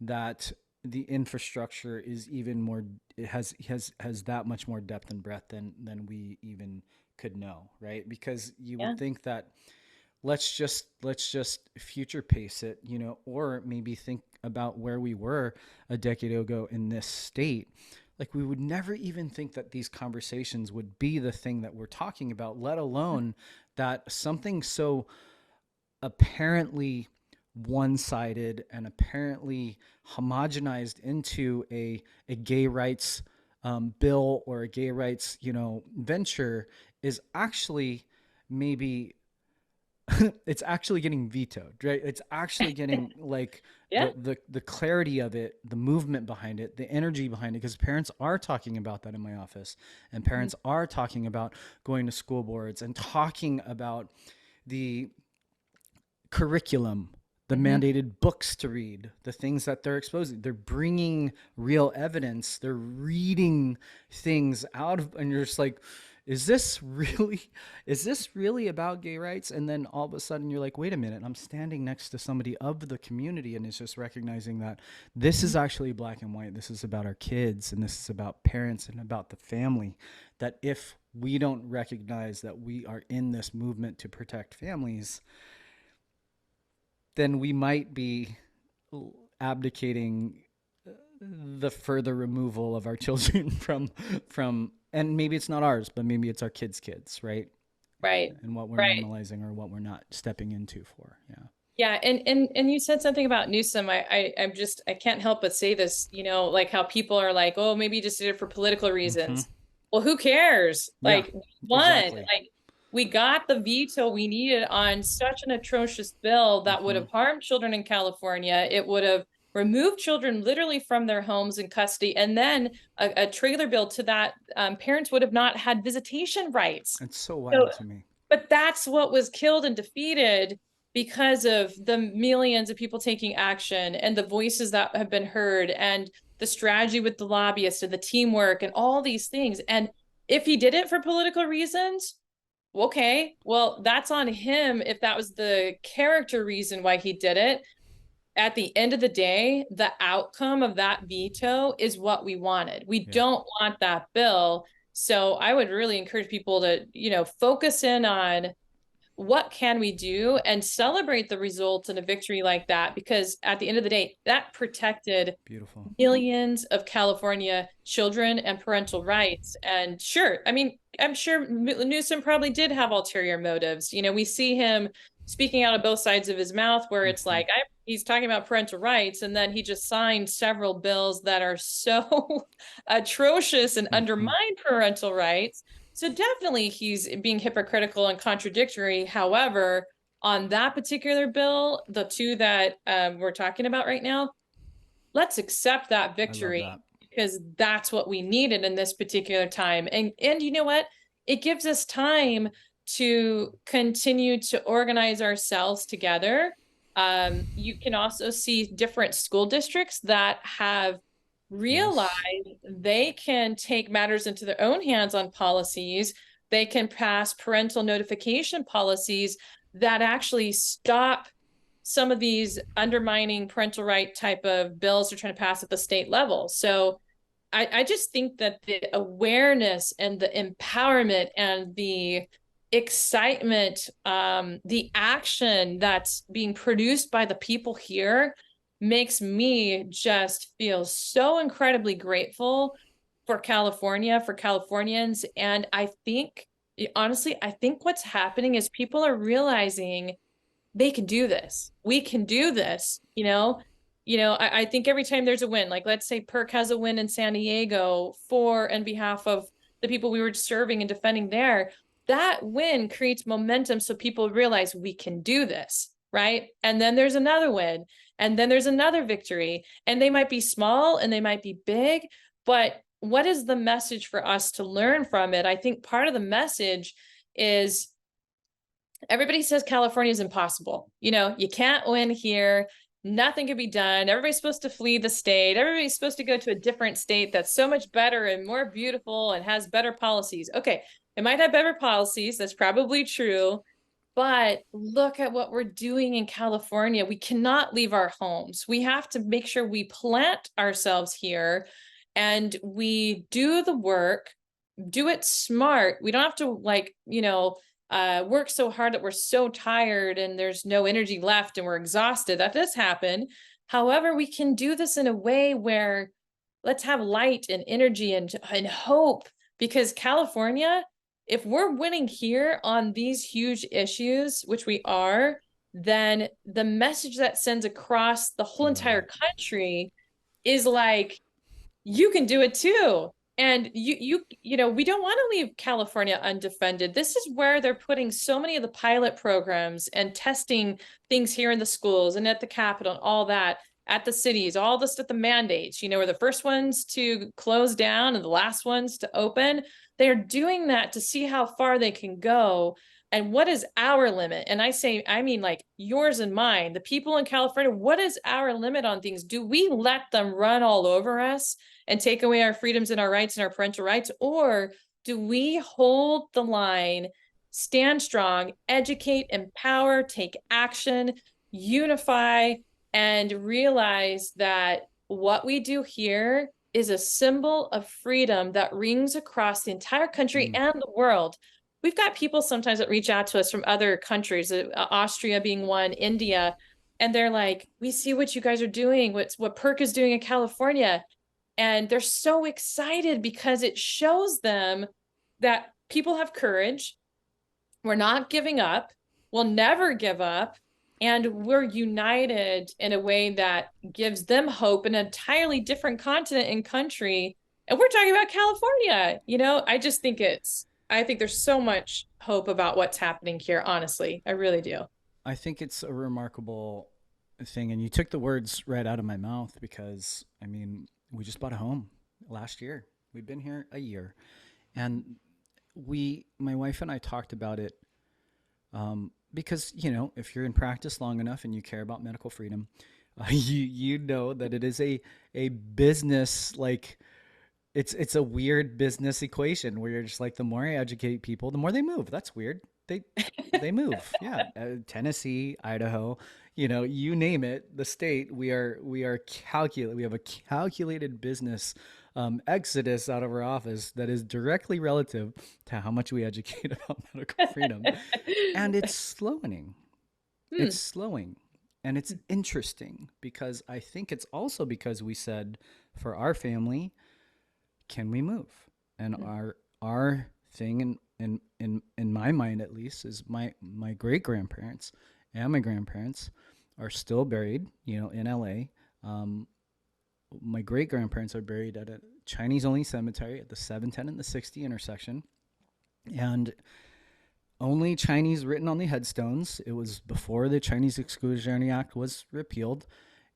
that the infrastructure is even more, it has that much more depth and breadth than we even could know, right? Because you would think that let's just future pace it, you know, or maybe think about where we were a decade ago in this state. Like, we would never even think that these conversations would be the thing that we're talking about, let alone that something so apparently one-sided and apparently homogenized into a gay rights bill or a gay rights, you know, venture is actually maybe it's actually getting vetoed, right? It's actually getting like the clarity of it, the movement behind it, the energy behind it, because parents are talking about that in my office, and parents are talking about going to school boards and talking about the curriculum, the mandated books to read, the things that they're exposing. They're bringing real evidence. They're reading things out of, and you're just like, is this really about gay rights? And then all of a sudden you're like, wait a minute, I'm standing next to somebody of the community, and it's just recognizing that this is actually black and white. This is about our kids, and this is about parents and about the family. That if we don't recognize that we are in this movement to protect families, then we might be abdicating the further removal of our children from and maybe it's not ours, but maybe it's our kids' right? And what we're normalizing or what we're not stepping into for. Yeah. And you said something about Newsom. I can't help but say this, you know, like how people are like, oh, maybe you just did it for political reasons. Well, who cares? Like, exactly. like, we got the veto we needed on such an atrocious bill that would have harmed children in California. It would have removed children literally from their homes in custody. And then a trailer bill to that, parents would have not had visitation rights. It's so wild to me. But that's what was killed and defeated because of the millions of people taking action and the voices that have been heard and the strategy with the lobbyists and the teamwork and all these things. And if he did it for political reasons, okay, well, that's on him if that was the character reason why he did it. At the end of the day, the outcome of that veto is what we wanted. We don't want that bill. So I would really encourage people to, you know, focus in on what can we do and celebrate the results in a victory like that, because at the end of the day, that protected millions of California children and parental rights. And sure, I mean, I'm sure Newsom probably did have ulterior motives. You know, we see him speaking out of both sides of his mouth where it's like, he's talking about parental rights, and then he just signed several bills that are so atrocious and undermine parental rights. So definitely he's being hypocritical and contradictory. However, on that particular bill, the two that we're talking about right now, let's accept that victory because that's what we needed in this particular time. And you know what? It gives us time to continue to organize ourselves together. You can also see different school districts that have realized they can take matters into their own hands on policies. They can pass parental notification policies that actually stop some of these undermining parental right type of bills they're trying to pass at the state level. So I just think that the awareness and the empowerment and the excitement, the action that's being produced by the people here makes me just feel so incredibly grateful for California, for Californians. And I think, honestly, I think what's happening is people are realizing they can do this. We can do this, you know? I think every time there's a win, like let's say PERK has a win in San Diego for and behalf of the people we were serving and defending there, that win creates momentum. So people realize we can do this, right? And then there's another win, and then there's another victory, and they might be small and they might be big, but what is the message for us to learn from it? I think part of the message is everybody says California is impossible. You can't win here. Nothing can be done. Everybody's supposed to flee the state. Everybody's supposed to go to a different state that's so much better and more beautiful and has better policies. Okay, it might have better policies. That's probably true. But look at what we're doing in California. We cannot leave our homes. We have to make sure we plant ourselves here and we do the work, do it smart. We don't have to work so hard that we're so tired and there's no energy left and we're exhausted. That does happen. However, we can do this in a way where let's have light and energy and hope, because California, if we're winning here on these huge issues, which we are, then the message that sends across the whole entire country is like, you can do it too. And we don't want to leave California undefended. This is where they're putting so many of the pilot programs and testing things here in the schools and at the Capitol and all that, at the cities, all this at the mandates. We're the first ones to close down and the last ones to open. They're doing that to see how far they can go. And what is our limit? And I mean like yours and mine, the people in California, what is our limit on things? Do we let them run all over us and take away our freedoms and our rights and our parental rights? Or do we hold the line, stand strong, educate, empower, take action, unify, and realize that what we do here is a symbol of freedom that rings across the entire country and the world. We've got people sometimes that reach out to us from other countries, Austria being one, India, and they're like, we see what you guys are doing, what PERK is doing in California. And they're so excited because it shows them that people have courage. We're not giving up. We'll never give up. And we're united in a way that gives them hope in an entirely different continent and country. And we're talking about California. I think there's so much hope about what's happening here, honestly. I really do. I think it's a remarkable thing. And you took the words right out of my mouth because, we just bought a home last year. We've been here a year. And my wife and I talked about it because, if you're in practice long enough and you care about medical freedom, you know that it is a business, like it's a weird business equation where you're just like, the more I educate people, the more they move. That's weird. They move. Yeah. Tennessee, Idaho, you name it, the state, we have a calculated business exodus out of our office that is directly relative to how much we educate about medical freedom. And it's slowing. It's slowing. And it's interesting because I think it's also because we said for our family, can we move? And our thing in my mind, at least, is my great grandparents and my grandparents are still buried, in LA. My great grandparents are buried at a Chinese only cemetery at the 710 and the 60 intersection, and only Chinese written on the headstones. It was before the Chinese Exclusionary Act was repealed,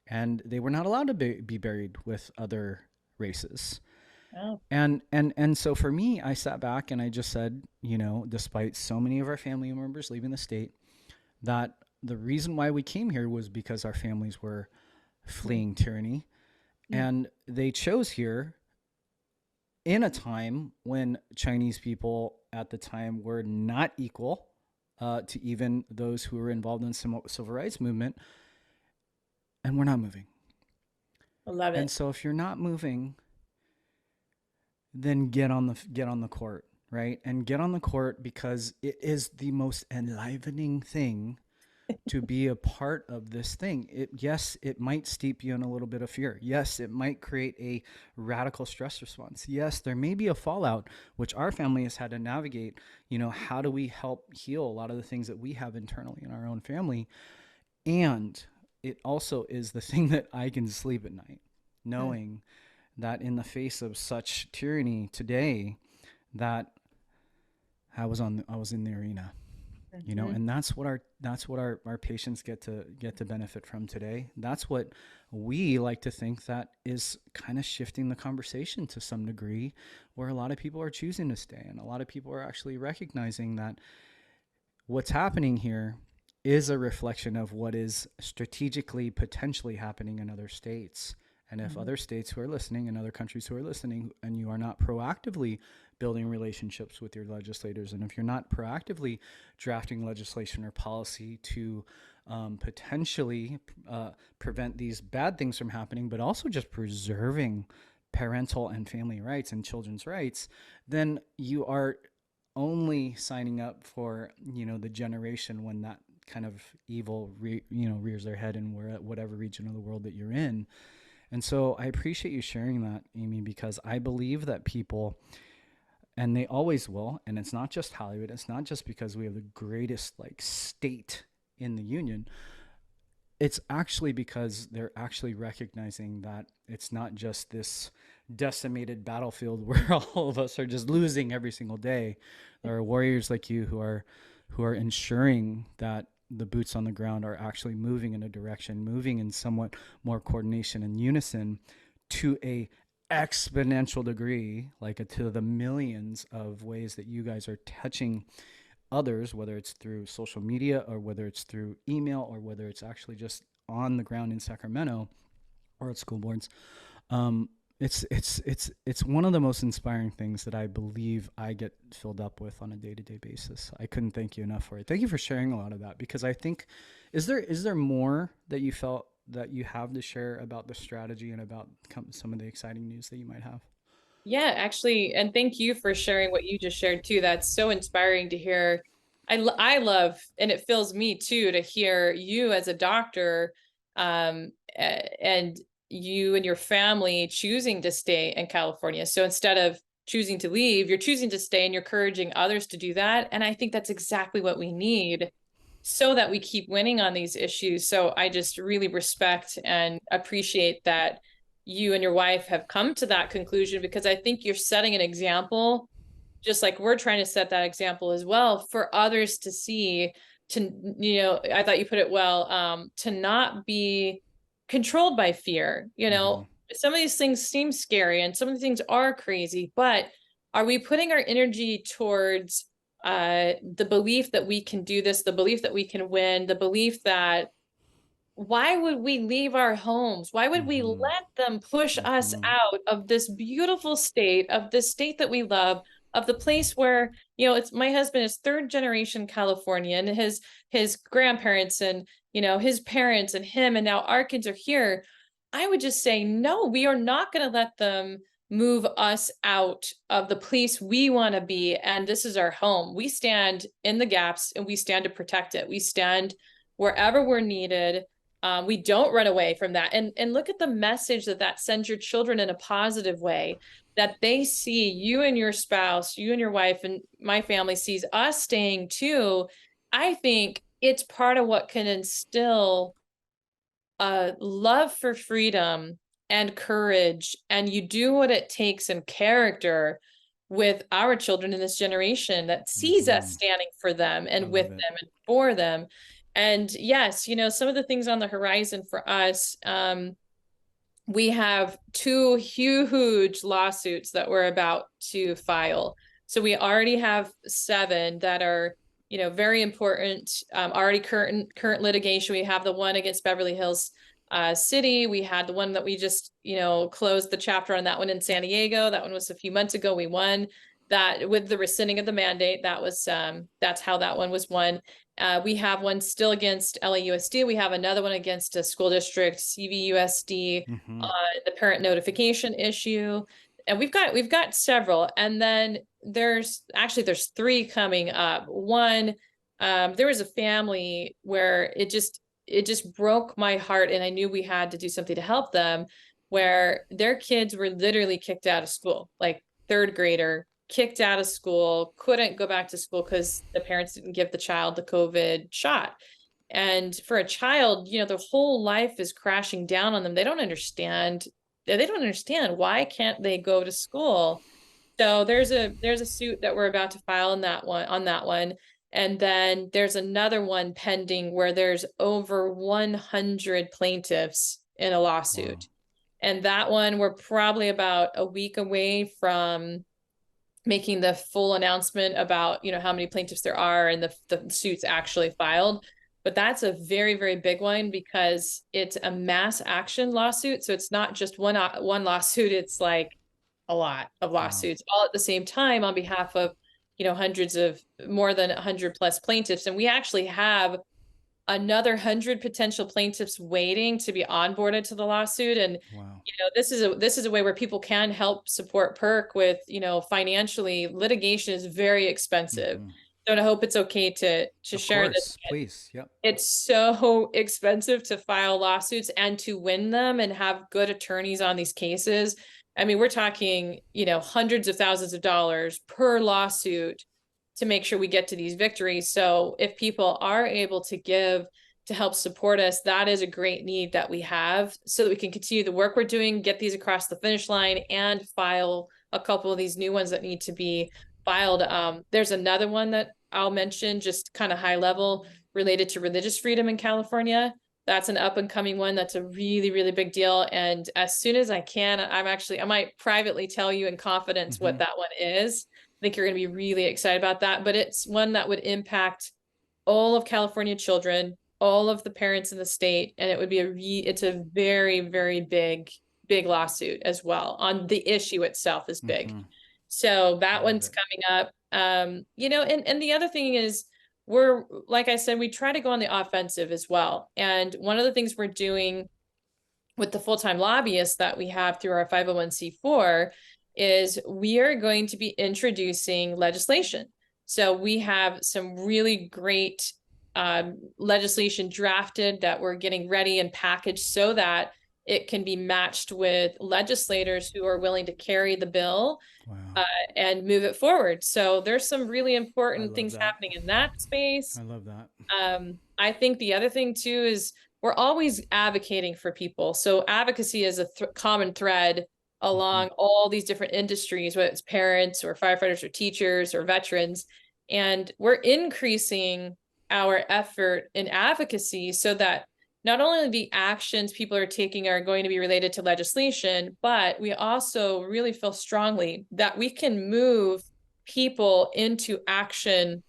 and they were not allowed to be buried with other races. Oh. And so for me, I sat back and I just said, despite so many of our family members leaving the state, that the reason why we came here was because our families were fleeing tyranny. And they chose here in a time when Chinese people at the time were not equal to even those who were involved in the civil rights movement. And we're not moving. I love it. And so if you're not moving, then get on the court, right? And get on the court because it is the most enlivening thing to be a part of this thing. Yes, it might steep you in a little bit of fear. Yes, it might create a radical stress response. Yes, there may be a fallout, which our family has had to navigate. How do we help heal a lot of the things that we have internally in our own family? And it also is the thing that I can sleep at night, knowing that in the face of such tyranny today, that I was in the arena, you know, and that's what our patients get to benefit from today. That's what we like to think that is kind of shifting the conversation to some degree, where a lot of people are choosing to stay, and a lot of people are actually recognizing that what's happening here is a reflection of what is strategically potentially happening in other states. And if other states who are listening and other countries who are listening, and you are not proactively building relationships with your legislators, and if you're not proactively drafting legislation or policy to potentially prevent these bad things from happening, but also just preserving parental and family rights and children's rights, then you are only signing up for, you know, the generation when that kind of evil rears their head in whatever region of the world that you're in. And so I appreciate you sharing that, Amy, because I believe that people, and they always will, and it's not just Hollywood, it's not just because we have the greatest like state in the union, it's actually because they're actually recognizing that it's not just this decimated battlefield where all of us are just losing every single day. There are warriors like you who are ensuring that the boots on the ground are actually moving in a direction, moving in somewhat more coordination and unison to a exponential degree, like to the millions of ways that you guys are touching others, whether it's through social media or whether it's through email or whether it's actually just on the ground in Sacramento or at school boards. It's one of the most inspiring things that I believe I get filled up with on a day-to-day basis. I couldn't thank you enough for it. Thank you for sharing a lot of that, because I think, is there more that you felt that you have to share about the strategy and about some of the exciting news that you might have? Yeah, actually, and thank you for sharing what you just shared too. That's so inspiring to hear. I love, and it fills me too, to hear you as a doctor, and you and your family choosing to stay in California. So instead of choosing to leave, you're choosing to stay, and you're encouraging others to do that. And I think that's exactly what we need so that we keep winning on these issues. So I just really respect and appreciate that you and your wife have come to that conclusion, because I think you're setting an example, just like we're trying to set that example as well for others to see, to, you know, I thought you put it well, to not be controlled by fear. You know, some of these things seem scary and some of the things are crazy, but are we putting our energy towards the belief that we can do this, the belief that we can win, the belief that, why would we leave our homes? Why would we let them push us out of this beautiful state, of this state that we love, of the place where, you know, it's, my husband is third generation Californian, his grandparents and, you know, his parents and him, and now our kids are here. I would just say, no, we are not going to let them move us out of the place we want to be. And this is our home. We stand in the gaps and we stand to protect it. We stand wherever we're needed. We don't run away from that. And look at the message that sends your children in a positive way, that they see you and your spouse, you and your wife, and my family sees us staying too. I think it's part of what can instill a love for freedom and courage, and you do what it takes in character with our children in this generation that sees us standing for them and with them and for them. And yes, you know, some of the things on the horizon for us, we have 2 huge lawsuits that we're about to file. So we already have 7 that are, you know, very important, already current litigation. We have the one against Beverly Hills City. We had the one that we just, you know, closed the chapter on, that one in San Diego. That one was a few months ago. We won that with the rescinding of the mandate. That was, that's how that one was won. We have one still against LAUSD. We have another one against a school district, CVUSD, the parent notification issue. And we've got several. And then there's 3 coming up. One, there was a family where it just broke my heart, and I knew we had to do something to help them, where their kids were literally kicked out of school, like 3rd grader, kicked out of school, couldn't go back to school because the parents didn't give the child the COVID shot. And for a child, you know, their whole life is crashing down on them. They don't understand. Why can't they go to school? So there's a suit that we're about to file on that one. And then there's another one pending where there's over 100 plaintiffs in a lawsuit. Wow. And that one, we're probably about a week away from making the full announcement about, how many plaintiffs there are and the suits actually filed. But that's a very, very big one because it's a mass action lawsuit. So it's not just one lawsuit. It's like a lot of lawsuits all at the same time on behalf of, hundreds of more than 100 plus plaintiffs. And we actually have another 100 potential plaintiffs waiting to be onboarded to the lawsuit. And Wow. this is a way where people can help support PERK with, financially. Litigation is very expensive. So I hope it's okay to share this. Please. Yep. It's so expensive to file lawsuits and to win them and have good attorneys on these cases. I mean, we're talking, hundreds of thousands of dollars per lawsuit to make sure we get to these victories. So if people are able to give to help support us, that is a great need that we have so that we can continue the work we're doing, get these across the finish line, and file a couple of these new ones that need to be filed. There's another one that I'll mention, just kind of high level, related to religious freedom in California. That's an up and coming one. That's a really, really big deal. And as soon as I can, I might privately tell you in confidence what that one is. I think you're going to be really excited about that, but it's one that would impact all of California children, all of the parents in the state. And it would be it's a very, very big lawsuit as well. On the issue itself is big. So that one's coming up. And the other thing is, like I said, we try to go on the offensive as well. And one of the things we're doing with the full-time lobbyists that we have through our 501c4 is we are going to be introducing legislation. So we have some really great legislation drafted that we're getting ready and packaged so that it can be matched with legislators who are willing to carry the bill and move it forward. So there's some really important things happening in that space. I love that. I think the other thing too is we're always advocating for people. So advocacy is a common thread along all these different industries, whether it's parents or firefighters or teachers or veterans. And we're increasing our effort in advocacy so that not only the actions people are taking are going to be related to legislation, but we also really feel strongly that we can move people into action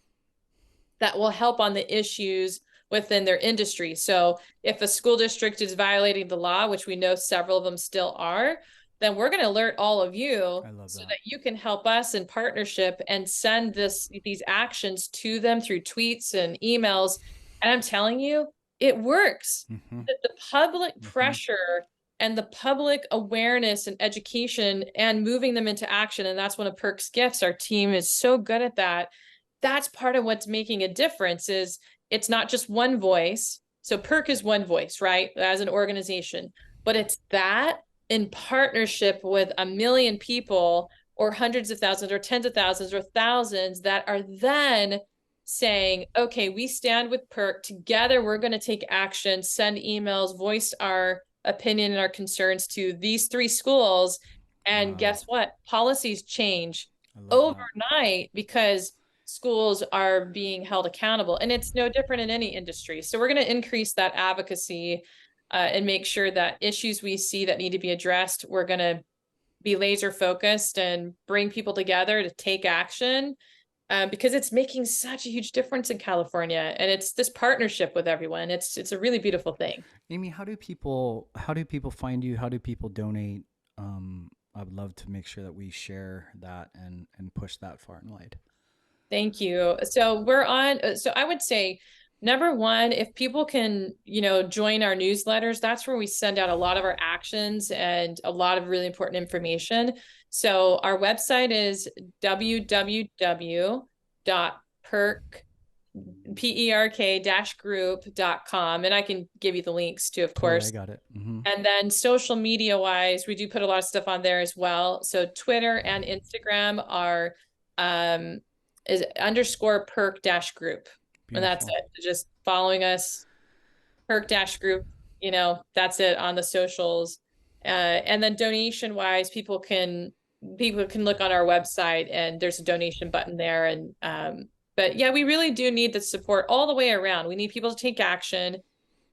that will help on the issues within their industry. So if a school district is violating the law, which we know several of them still are, then we're going to alert all of you so that you can help us in partnership and send these actions to them through tweets and emails. And I'm telling you, it works. The public pressure and the public awareness and education and moving them into action. And that's one of PERK's gifts. Our team is so good at that. That's part of what's making a difference. Is it's not just one voice. So PERK is one voice, right? As an organization, but it's that in partnership with a million people or hundreds of thousands or tens of thousands or thousands that are then saying, okay, we stand with PERK together. We're going to take action, send emails, voice our opinion and our concerns to these 3 schools. And guess what? Policies change overnight because schools are being held accountable, and it's no different in any industry. So we're going to increase that advocacy and make sure that issues we see that need to be addressed, we're going to be laser focused and bring people together to take action because it's making such a huge difference in California. And it's this partnership with everyone. It's a really beautiful thing. Amy, how do people find you? How do people donate? I would love to make sure that we share that and push that far and wide. Thank you. So we're on, so I would say, number one, if people can, join our newsletters, that's where we send out a lot of our actions and a lot of really important information. So our website is www.perk-group.com. And I can give you the links too, of course. I got it. And then social media wise, we do put a lot of stuff on there as well. So Twitter and Instagram are is _PERK-group. And that's it. Just following us, PERK-group, that's it on the socials. And then donation wise, people can people can look on our website and there's a donation button there. And, but yeah, we really do need the support all the way around. We need people to take action.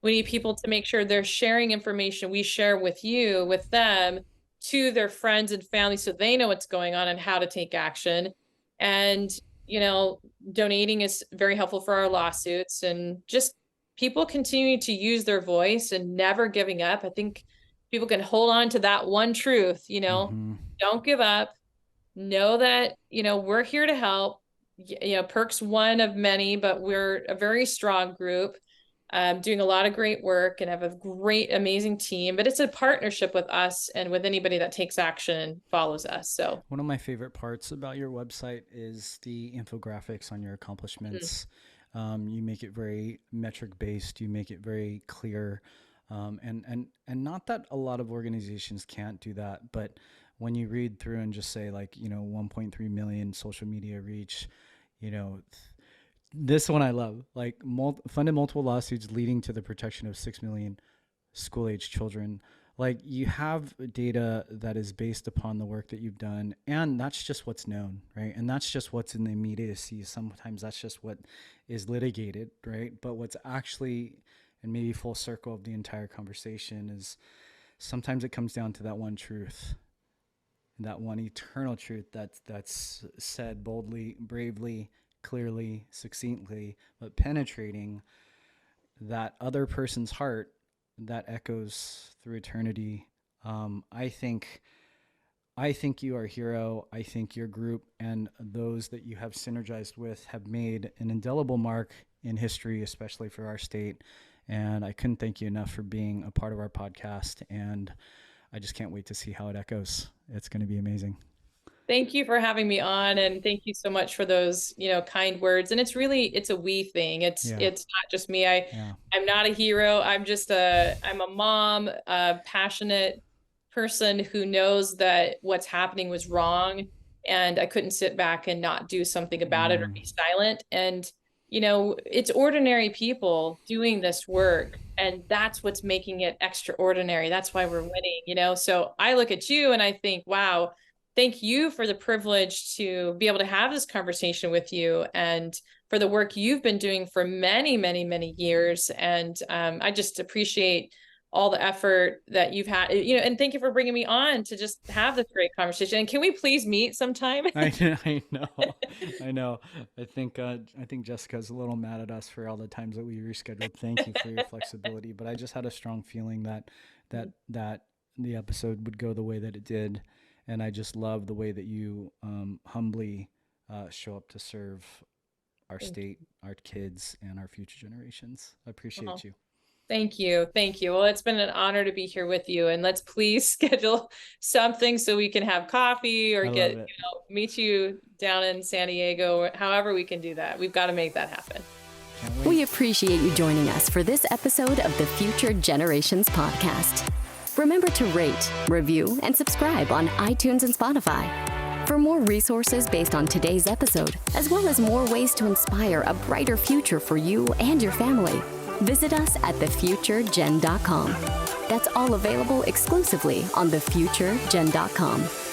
We need people to make sure they're sharing information we share with you, with them, to their friends and family, so they know what's going on and how to take action. And, you know, donating is very helpful for our lawsuits, and just people continue to use their voice and never giving up. I think people can hold on to that one truth, you know, don't give up, know that, you know, we're here to help. You know, PERK's one of many, but we're a very strong group, doing a lot of great work, and have a great, amazing team. But it's a partnership with us and with anybody that takes action and follows us. So one of my favorite parts about your website is the infographics on your accomplishments. You make it very metric based. You make it very clear. And not that a lot of organizations can't do that, but when you read through and just say, like, you know, 1.3 million social media reach, you know, this one I love, like funded multiple lawsuits leading to the protection of 6 million school-age children. Like, you have data that is based upon the work that you've done, and that's just what's known, right? And that's just what's in the immediacy. Sometimes that's just what is litigated, right? But what's actually, and maybe full circle of the entire conversation, is sometimes it comes down to that one truth, that one eternal truth that's said boldly, bravely, clearly, succinctly, but penetrating that other person's heart that echoes through eternity. I think you are a hero. I think your group and those that you have synergized with have made an indelible mark in history, especially for our state. And I couldn't thank you enough for being a part of our podcast. And I just can't wait to see how it echoes. It's going to be amazing. Thank you for having me on, and thank you so much for those, you know, kind words. And it's a we thing. It's not just me. I'm not a hero. I'm a mom, a passionate person who knows that what's happening was wrong, and I couldn't sit back and not do something about it or be silent. And, you know, it's ordinary people doing this work, and that's what's making it extraordinary. That's why we're winning, you know? So I look at you and I think, wow, thank you for the privilege to be able to have this conversation with you, and for the work you've been doing for many, many, many years. And I just appreciate all the effort that you've had, you know, and thank you for bringing me on to just have this great conversation. And can we please meet sometime? I know. I think Jessica's a little mad at us for all the times that we rescheduled. Thank you for your flexibility. But I just had a strong feeling that the episode would go the way that it did. And I just love the way that you humbly show up to serve our state, our kids, and our future generations. I appreciate you. Thank you. Thank you. Well, it's been an honor to be here with you. And let's please schedule something so we can have coffee or meet you down in San Diego, or however we can do that. We've got to make that happen. We appreciate you joining us for this episode of the Future Generations Podcast. Remember to rate, review, and subscribe on iTunes and Spotify. For more resources based on today's episode, as well as more ways to inspire a brighter future for you and your family, visit us at thefuturegen.com. That's all available exclusively on thefuturegen.com.